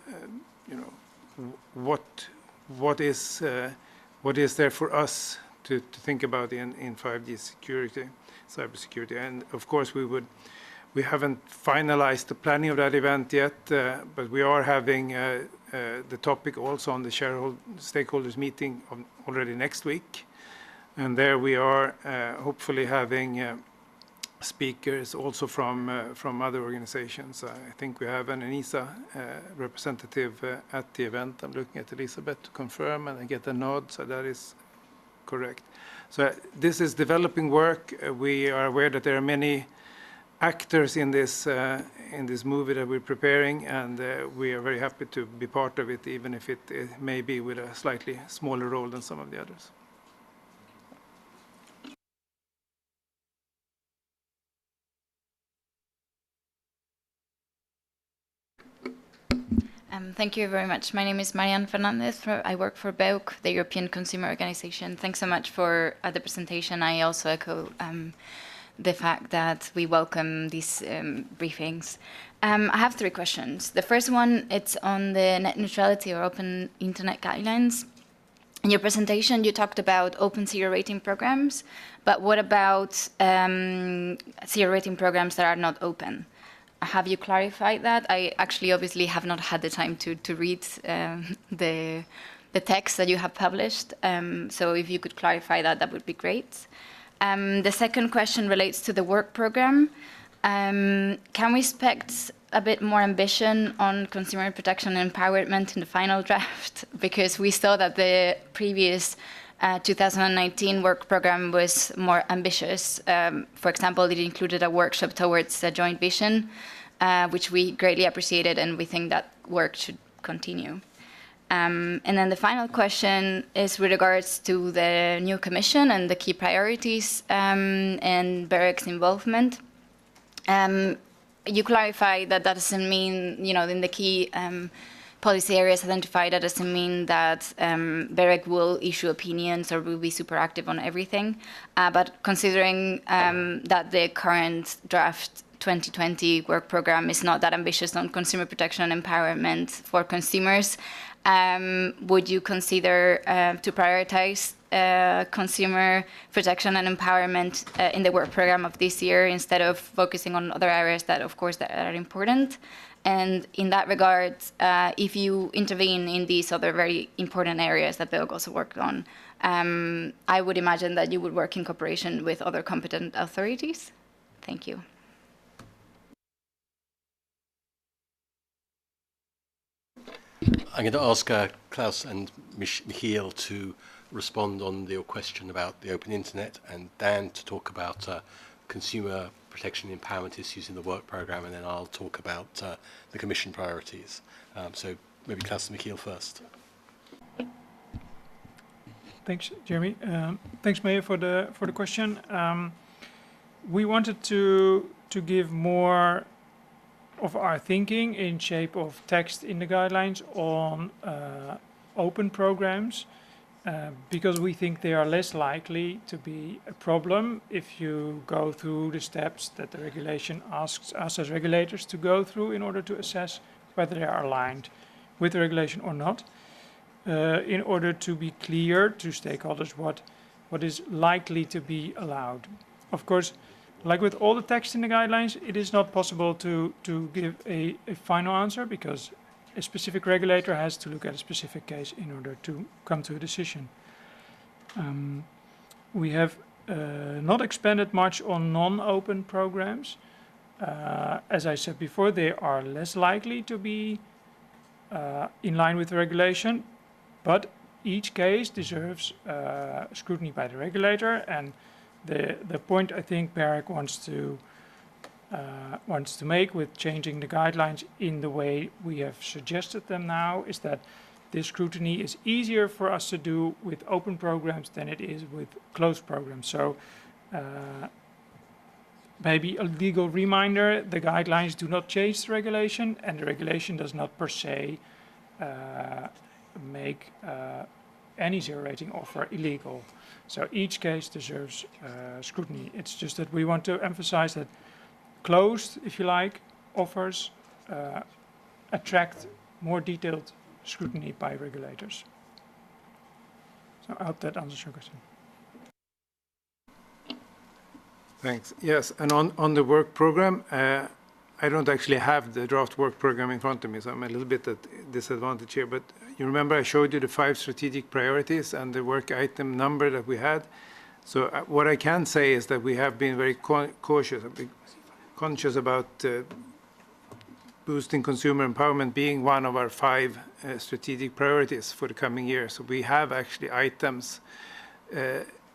what is there for us to think about in 5G security, cybersecurity. And of course, we haven't finalized the planning of that event yet, but we are having the topic also on the stakeholders meeting already next week, and there we are hopefully having speakers also from other organizations. I think we have an ENISA representative at the event. I'm looking at Elizabeth to confirm, and I get a nod, so that is correct. So this is developing work. We are aware that there are many actors in this movie that we're preparing, and we are very happy to be part of it, even if it may be with a slightly smaller role than some of the others. Thank you very much. My name is Marianne Fernandez. I work for BEUC, the European Consumer Organization. Thanks so much for the presentation. I also echo the fact that we welcome these briefings. I have 3 questions. The first one, it's on the net neutrality or open internet guidelines. In your presentation, you talked about open zero rating programs, but what about zero rating programs that are not open? Have you clarified that? I actually obviously have not had the time to read the text that you have published. So if you could clarify that, that would be great. The second question relates to the work program. Can we expect a bit more ambition on consumer protection and empowerment in the final draft? Because we saw that the previous 2019 work program was more ambitious. For example, it included a workshop towards a joint vision, which we greatly appreciated, and we think that work should continue. And then the final question is with regards to the new commission and the key priorities and BEREC's involvement. You clarify that that doesn't mean, you know, in the key policy areas identified, that doesn't mean that BEREC will issue opinions or will be super active on everything. But considering that the current draft 2020 work program is not that ambitious on consumer protection and empowerment for consumers, would you consider to prioritize consumer protection and empowerment in the work program of this year instead of focusing on other areas that, of course, that are important? And in that regard, if you intervene in these other very important areas that BEREC also worked on, I would imagine that you would work in cooperation with other competent authorities. Thank you. I'm going to ask Klaus and Michiel to respond on your question about the open internet, and Dan to talk about consumer protection and empowerment issues in the work programme, and then I'll talk about the Commission priorities. So maybe Klaus and Michiel first. Thanks, Jeremy. Thanks, Mayor, for the question. We wanted to give more of our thinking in shape of text in the guidelines on open programs, because we think they are less likely to be a problem if you go through the steps that the regulation asks us as regulators to go through in order to assess whether they are aligned with the regulation or not, in order to be clear to stakeholders what is likely to be allowed. Of course, like with all the text in the guidelines, it is not possible to give a final answer, because a specific regulator has to look at a specific case in order to come to a decision. We have not expanded much on non-open programs. As I said before, they are less likely to be in line with the regulation, but each case deserves scrutiny by the regulator, and the point I think BEREC wants to make with changing the guidelines in the way we have suggested them now is that this scrutiny is easier for us to do with open programs than it is with closed programs. So maybe a legal reminder, the guidelines do not change the regulation, and the regulation does not per se make any zero rating offer illegal. So each case deserves scrutiny. It's just that we want to emphasize that closed, if you like, offers attract more detailed scrutiny by regulators. So I hope that answers your question. Thanks. Yes, and on the work program, I don't actually have the draft work program in front of me, so I'm a little bit at disadvantage here. But you remember I showed you the 5 strategic priorities and the work item number that we had. So what I can say is that we have been very conscious about boosting consumer empowerment being one of our 5 strategic priorities for the coming year. So we have actually items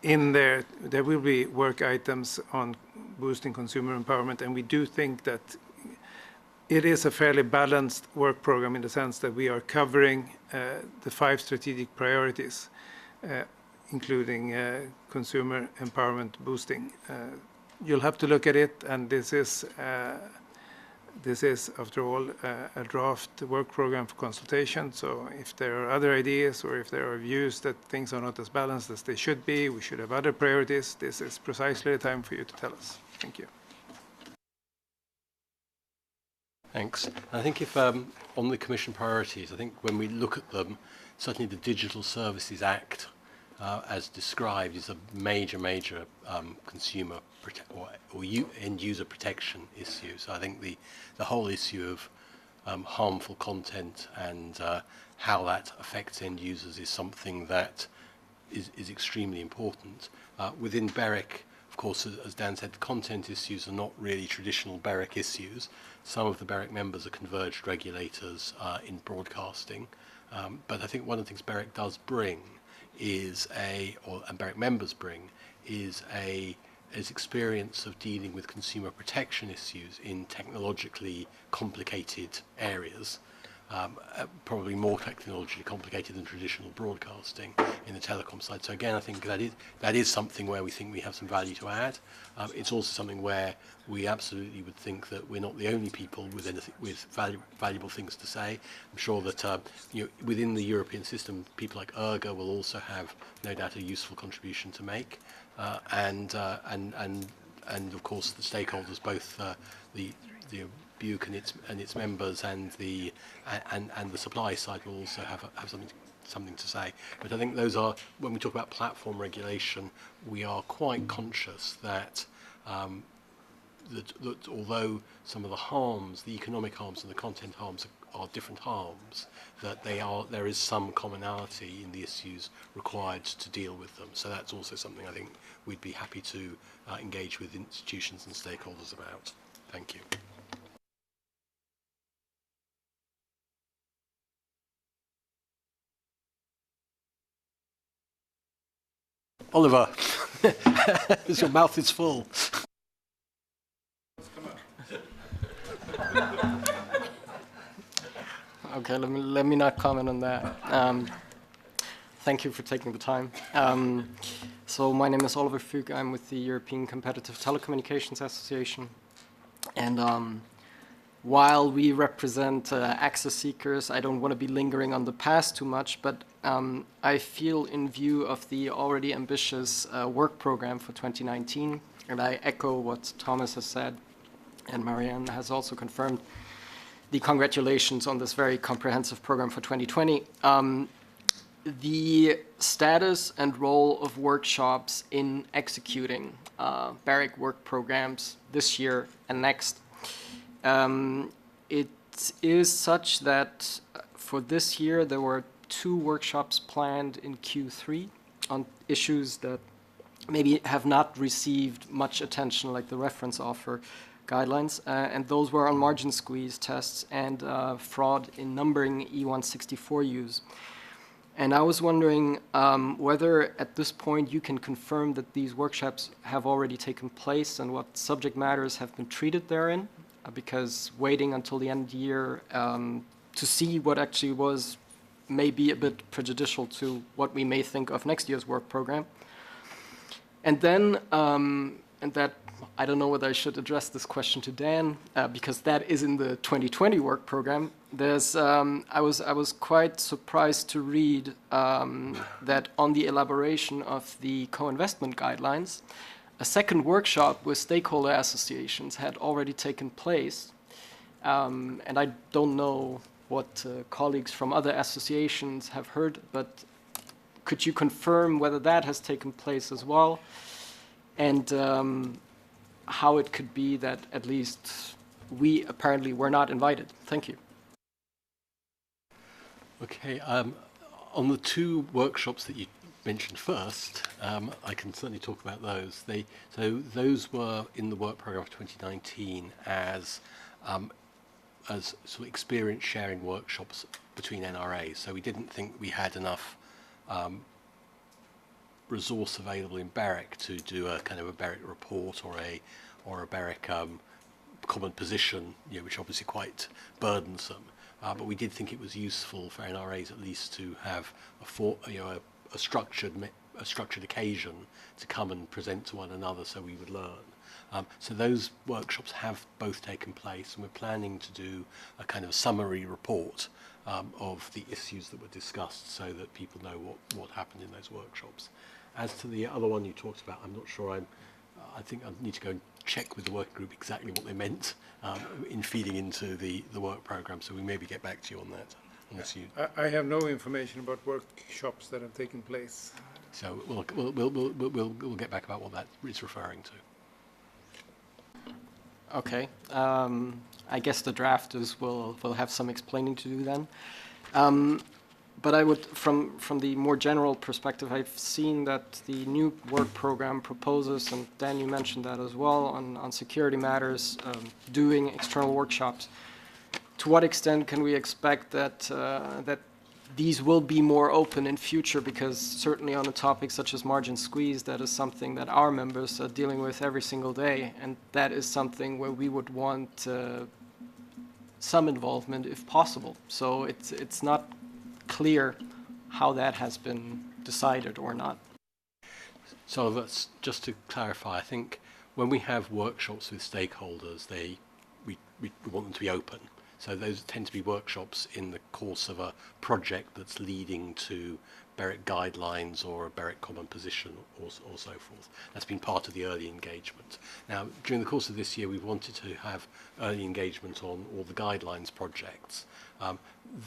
in there. There will be work items on boosting consumer empowerment, and we do think that it is a fairly balanced work program in the sense that we are covering the 5 strategic priorities, including consumer empowerment boosting. You'll have to look at it, and this is this is, after all, a draft work program for consultation. So if there are other ideas or if there are views that things are not as balanced as they should be, we should have other priorities, this is precisely the time for you to tell us. Thank you. Thanks. I think if on the Commission priorities, I think when we look at them, certainly the Digital Services Act, as described, is a major consumer end user protection issue. So I think the whole issue of harmful content and how that affects end users is something that is extremely important. Within BEREC, of course, as Dan said, the content issues are not really traditional BEREC issues. Some of the BEREC members are converged regulators in broadcasting. But I think one of the things BEREC does bring is and BEREC members bring is experience of dealing with consumer protection issues in technologically complicated areas, probably more technologically complicated than traditional broadcasting in the telecom side. So again, I think that is something where we think we have some value to add. It's also something where we absolutely would think that we're not the only people with valuable things to say. I'm sure that within the European system, people like ERGA will also have no doubt a useful contribution to make, and of course the stakeholders, both the BUC and its members and the supply side will also have something to say. But I think those are, when we talk about platform regulation, we are quite conscious that that although some of the harms, the economic harms and the content harms are different harms, that there is some commonality in the issues required to deal with them. So that's also something I think we'd be happy to engage with institutions and stakeholders about. Thank you. Oliver, your mouth is full. Okay, let me not comment on that. Thank you for taking the time. So my name is Oliver Füg. I'm with the European Competitive Telecommunications Association. And while we represent access seekers, I don't want to be lingering on the past too much, but I feel in view of the already ambitious work program for 2019, and I echo what Thomas has said, and Marianne has also confirmed, the congratulations on this very comprehensive program for 2020. The status and role of workshops in executing BEREC work programs this year and next. It is such that for this year there were 2 workshops planned in Q3 on issues that maybe have not received much attention, like the reference offer guidelines, and those were on margin squeeze tests and fraud in numbering E164 use. And I was wondering whether at this point you can confirm that these workshops have already taken place and what subject matters have been treated therein, because waiting until the end of the year to see what actually was may be a bit prejudicial to what we may think of next year's work program. And then, and that, I don't know whether I should address this question to Dan, because that is in the 2020 work program. There's, I was quite surprised to read that on the elaboration of the co-investment guidelines, a second workshop with stakeholder associations had already taken place. And I don't know what colleagues from other associations have heard, but could you confirm whether that has taken place as well? And how it could be that at least we apparently were not invited. Thank you. Okay, on the 2 workshops that you mentioned first, I can certainly talk about those. So those were in the work program of 2019 as sort of experience sharing workshops between NRAs. So we didn't think we had enough resource available in BEREC to do a kind of a BEREC report or a BEREC common position, which obviously quite burdensome. But we did think it was useful for NRAs at least to have a structured occasion to come and present to one another, so we would learn. So those workshops have both taken place, and we're planning to do a kind of summary report of the issues that were discussed so that people know what happened in those workshops. As to the other one you talked about, I'm not sure I think I need to go and check with the working group exactly what they meant in feeding into the work programme, so we maybe get back to you on that. Unless you... I have no information about workshops that have taken place. So we'll get back about what that is referring to. Okay. I guess the drafters will have some explaining to do then. But I would, from the more general perspective, I've seen that the new work program proposes, and Dan, you mentioned that as well, on security matters, doing external workshops. To what extent can we expect that that these will be more open in future? Because certainly on a topic such as margin squeeze, that is something that our members are dealing with every single day, and that is something where we would want some involvement if possible. So it's not clear how that has been decided or not. So that's just to clarify. I think when we have workshops with stakeholders, we want them to be open. So those tend to be workshops in the course of a project that's leading to BEREC guidelines or a BEREC common position or so forth. That's been part of the early engagement. Now, during the course of this year, we've wanted to have early engagement on all the guidelines projects.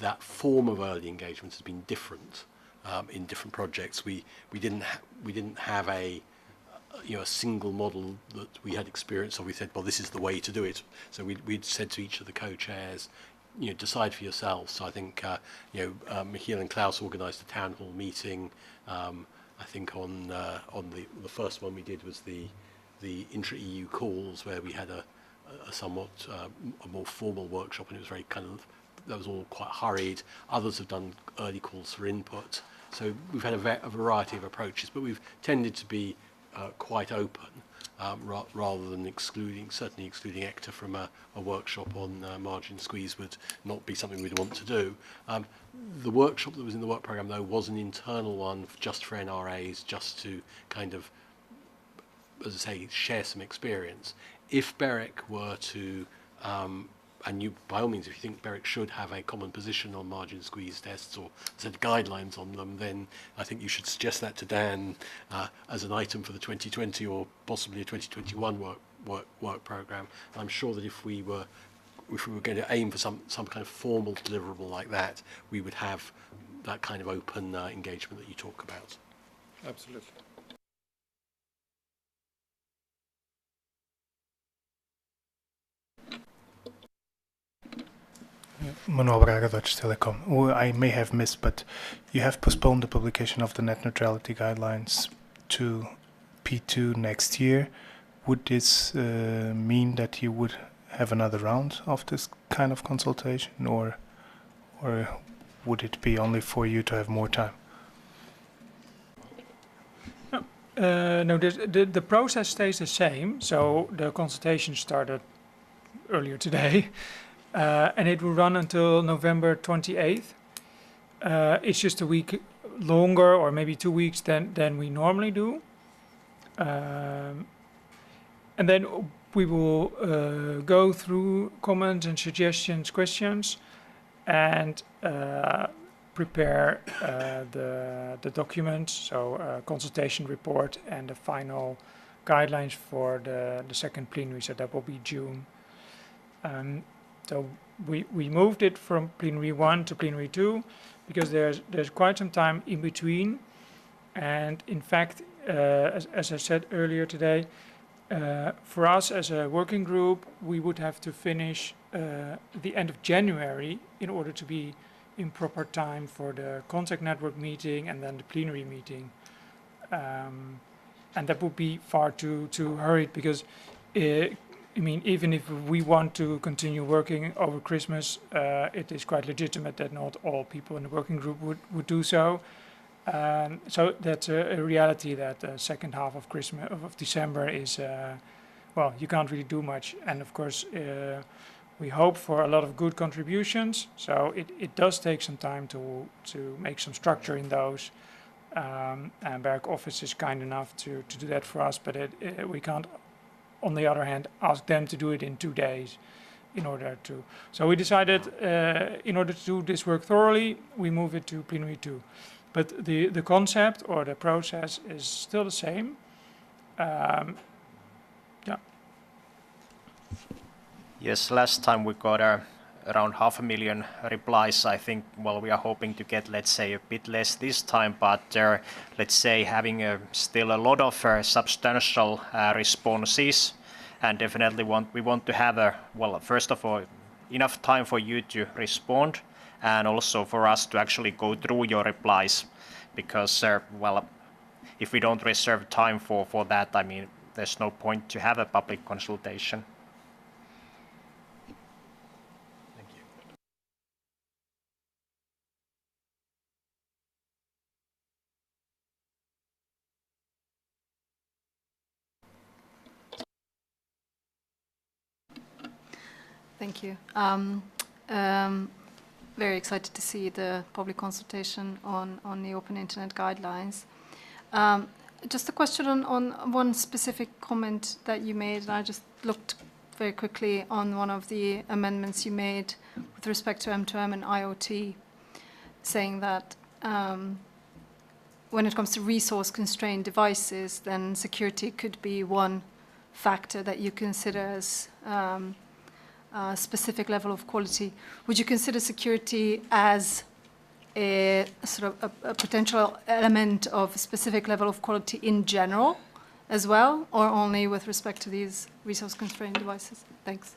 That form of early engagement has been different in different projects. We didn't have a single model that we had experience of. We said, well, this is the way to do it. So we'd said to each of the co-chairs, decide for yourselves. So I think, Michiel and Klaus organised a town hall meeting. I think on the first one we did was the intra-EU calls, where we had a somewhat a more formal workshop, and it was very that was all quite hurried. Others have done early calls for input. So we've had a variety of approaches, but we've tended to be quite open, rather than certainly excluding ECTA from a workshop on margin squeeze would not be something we'd want to do. The workshop that was in the work programme, though, was an internal one just for NRAs, just to kind of, as I say, share some experience. If BEREC were to, and you, by all means, if you think BEREC should have a common position on margin squeeze tests or set guidelines on them, then I think you should suggest that to Dan as an item for the 2020 or possibly a 2021 work programme. I'm sure that if we were going to aim for some kind of formal deliverable like that, we would have that kind of open engagement that you talk about. Absolutely. Manuel Braga, Dutch Telecom. I may have missed, but you have postponed the publication of the net neutrality guidelines to P2 next year. Would this mean that you would have another round of this kind of consultation, or would it be only for you to have more time? No, the process stays the same. So the consultation started earlier today. And it will run until November 28th. It's just a week longer, or maybe 2 weeks than we normally do. And then we will go through comments and suggestions, questions, and prepare the documents, so consultation report and the final guidelines for the second plenary, so that will be June. So we moved it from plenary 1 to plenary 2 because there's quite some time in between, and in fact, as I said earlier today, for us as a working group, we would have to finish the end of January in order to be in proper time for the contact network meeting and then the plenary meeting, and that would be far too hurried because. I mean, even if we want to continue working over Christmas, it is quite legitimate that not all people in the working group would do so. So that's a reality that the second half of December is, well, you can't really do much. And of course, we hope for a lot of good contributions. So it does take some time to make some structure in those. And BEREC office is kind enough to do that for us, but we can't on the other hand, ask them to do it in 2 days in order to. So we decided in order to do this work thoroughly, we move it to plenary 2. But the concept or the process is still the same. Yeah. Yes, last time we got around 500,000 replies. I think, well, we are hoping to get, let's say, a bit less this time, but let's say having still a lot of substantial responses, and definitely we want to have well, first of all, enough time for you to respond, and also for us to actually go through your replies, because, well, if we don't reserve time for that, I mean, there's no point to have a public consultation. Thank you. Very excited to see the public consultation on the open internet guidelines. Just a question on one specific comment that you made, and I just looked very quickly on one of the amendments you made with respect to M2M and IoT, saying that when it comes to resource-constrained devices, then security could be one factor that you consider as a specific level of quality. Would you consider security as a sort of a potential element of a specific level of quality in general as well, or only with respect to these resource-constrained devices? Thanks.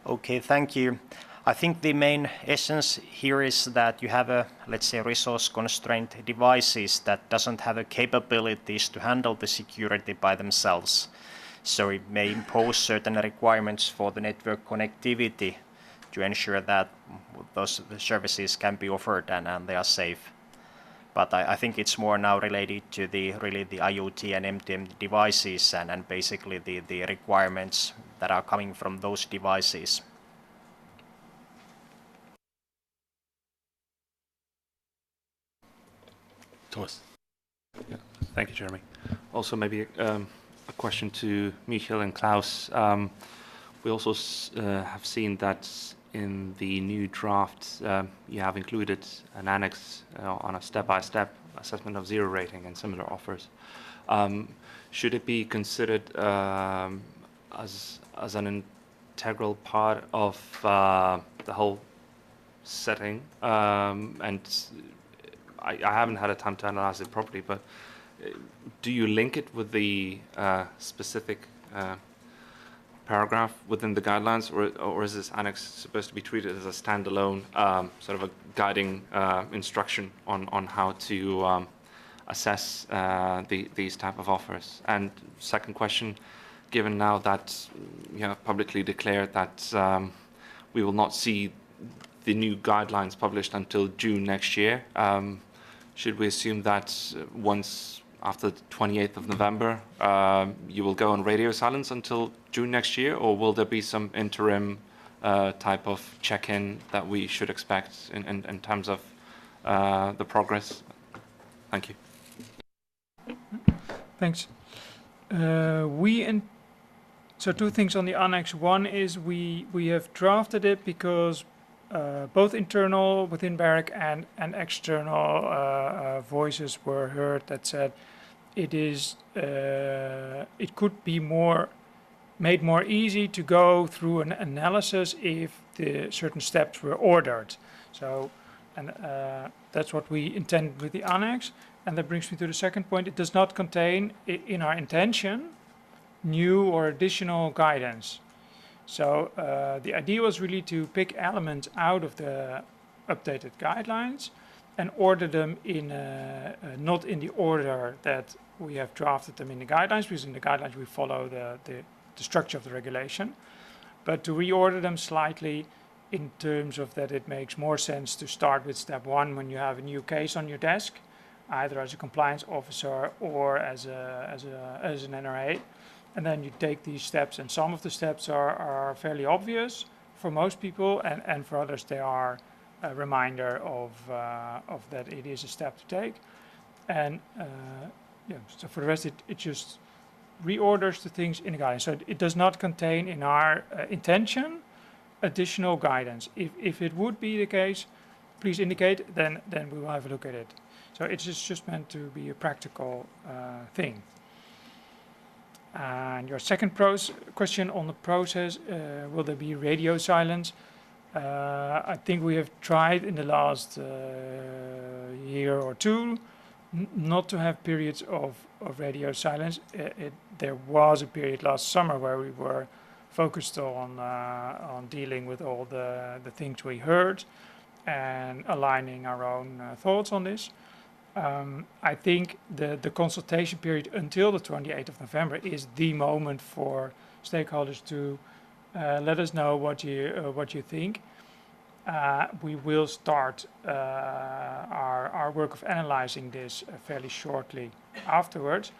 Okay, thank you. I think the main essence here is that you have let's say, resource-constrained devices that doesn't have the capabilities to handle the security by themselves. So it may impose certain requirements for the network connectivity to ensure that those services can be offered and they are safe. But I think it's more now related to the IoT and M2M devices and basically the requirements that are coming from those devices. Thomas. Yeah, thank you, Jeremy. Also, maybe a question to Michel and Klaus. We also have seen that in the new draft, you have included an annex on a step-by-step assessment of zero rating and similar offers. Should it be considered as an integral part of the whole setting? And I haven't had a time to analyze it properly, but do you link it with the specific paragraph within the guidelines, or is this annex supposed to be treated as a standalone sort of a guiding instruction on how to assess these type of offers? And second question, given now that you have publicly declared that we will not see the new guidelines published until June next year, should we assume that once after the 28th of November, you will go on radio silence until June next year, or will there be some interim type of check-in that we should expect in terms of the progress? Thank you. Thanks. So two things on the annex. One is we have drafted it because both internal within BEREC and external voices were heard that said it could be made more easy to go through an analysis if the certain steps were ordered. So, and that's what we intended with the annex. And that brings me to the second point. It does not contain, in our intention, new or additional guidance. So the idea was really to pick elements out of the updated guidelines and order them in not in the order that we have drafted them in the guidelines, because in the guidelines we follow the structure of the regulation, but to reorder them slightly in terms of that it makes more sense to start with step one when you have a new case on your desk, either as a compliance officer or as an NRA. And then you take these steps, and some of the steps are fairly obvious for most people, and for others they are a reminder of that it is a step to take. And yeah, so for the rest it just reorders the things in the guidance. So it does not contain in our intention additional guidance. If it would be the case, please indicate, then we will have a look at it. So it's just meant to be a practical thing. And your second question on the process, will there be radio silence? I think we have tried in the last year or two not to have periods of radio silence. There was a period last summer where we were focused on dealing with all the things we heard and aligning our own thoughts on this. I think the consultation period until the 28th of November is the moment for stakeholders to let us know what you think. We will start our work of analyzing this fairly shortly afterwards.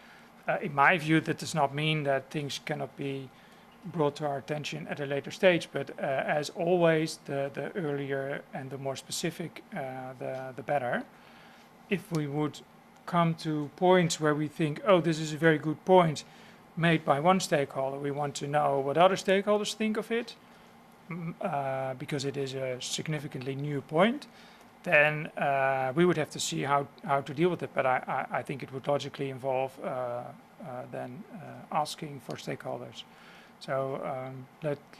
In my view, that does not mean that things cannot be brought to our attention at a later stage, but as always, the earlier and the more specific, the better. If we would come to points where we think, oh, this is a very good point made by one stakeholder, we want to know what other stakeholders think of it, because it is a significantly new point, then we would have to see how to deal with it. But I think it would logically involve then asking for stakeholders. So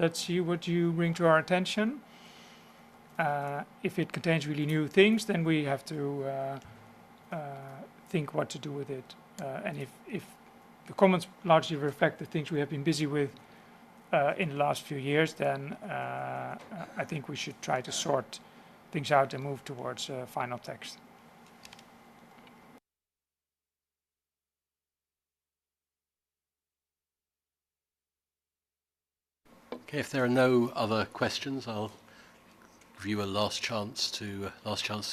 let's see what you bring to our attention. If it contains really new things, then we have to think what to do with it. And if the comments largely reflect the things we have been busy with in the last few years, then I think we should try to sort things out and move towards final text. Okay, if there are no other questions, I'll give you a last chance to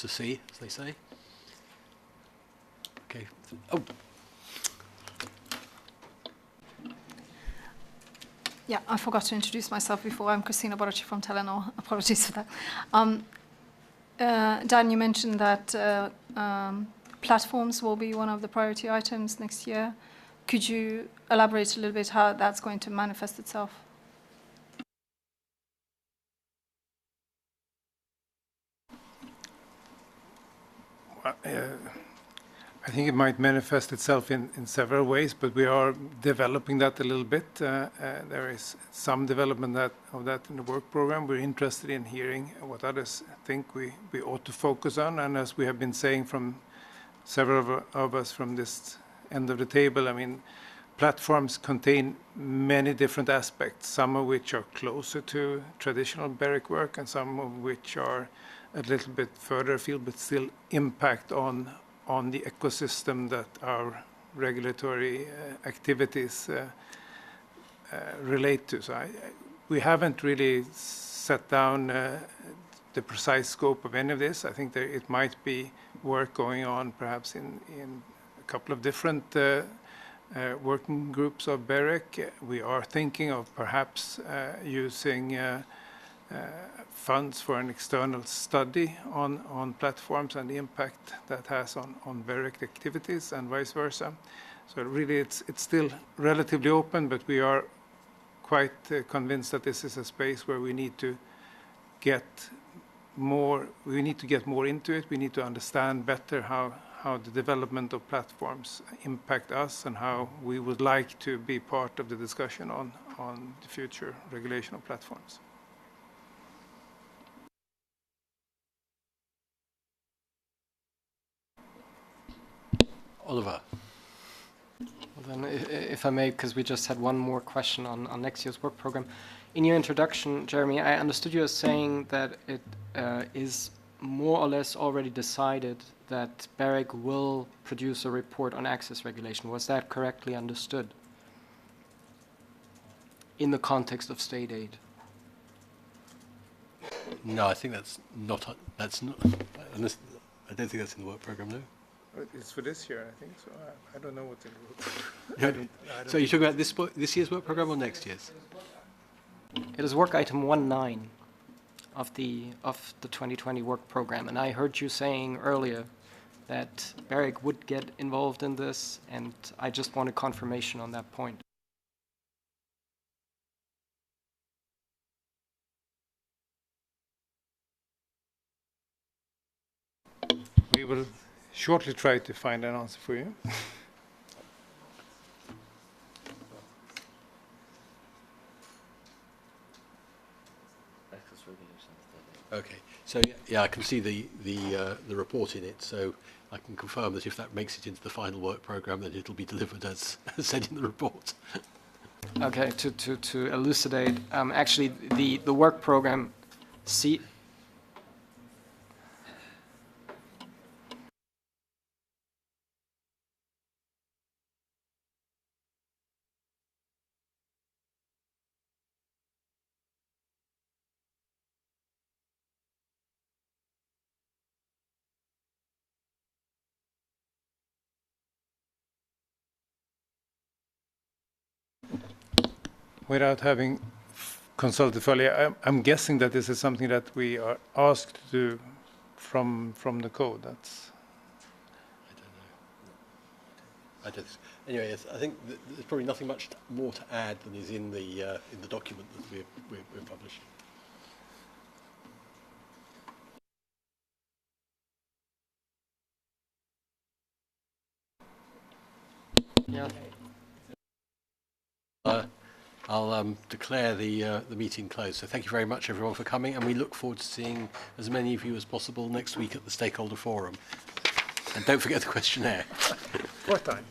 see, as they say. Okay. Oh. Yeah, I forgot to introduce myself before. I'm Christina Boracci from Telenor. Apologies for that. Dan, you mentioned that platforms will be one of the priority items next year. Could you elaborate a little bit how that's going to manifest itself? I think it might manifest itself in several ways, but we are developing that a little bit. There is some development of that in the work program. We're interested in hearing what others think we ought to focus on. And as we have been saying from several of us from this end of the table, I mean, platforms contain many different aspects, some of which are closer to traditional BEREC work and some of which are a little bit further afield, but still impact on the ecosystem that our regulatory activities relate to. So we haven't really set down the precise scope of any of this. I think it might be work going on perhaps in a couple of different working groups of BEREC. We are thinking of perhaps using funds for an external study on platforms and the impact that has on BEREC activities and vice versa. So really it's still relatively open, but we are quite convinced that this is a space where we need to get more into it. We need to understand better how the development of platforms impact us and how we would like to be part of the discussion on the future regulation of platforms. Oliver. Well then, if I may, because we just had one more question on next year's work program. In your introduction, Jeremy, I understood you as saying that it is more or less already decided that BEREC will produce a report on access regulation. Was that correctly understood in the context of state aid? No, I think that's not. I don't think that's in the work program, no. It's for this year, I think. So I don't know what's in the work program. So you're talking about this year's work program or next year's? It is work item 1.9 of the 2020 work program, and I heard you saying earlier that BEREC would get involved in this, and I just wanted confirmation on that point. We will shortly try to find an answer for you. Okay, so yeah, I can see the report in it, so I can confirm that if that makes it into the final work programme, then it'll be delivered as said in the report. Okay, to elucidate, actually the work program, Without having consulted fully, I'm guessing that this is something that we are asked to do from the code. That's. I don't know. Anyway, yes, I think there's probably nothing much more to add than is in the document that we're publishing. yeah. I'll declare the meeting closed. So thank you very much, everyone, for coming, and we look forward to seeing as many of you as possible next week at the Stakeholder Forum. And don't forget the questionnaire. Fourth time.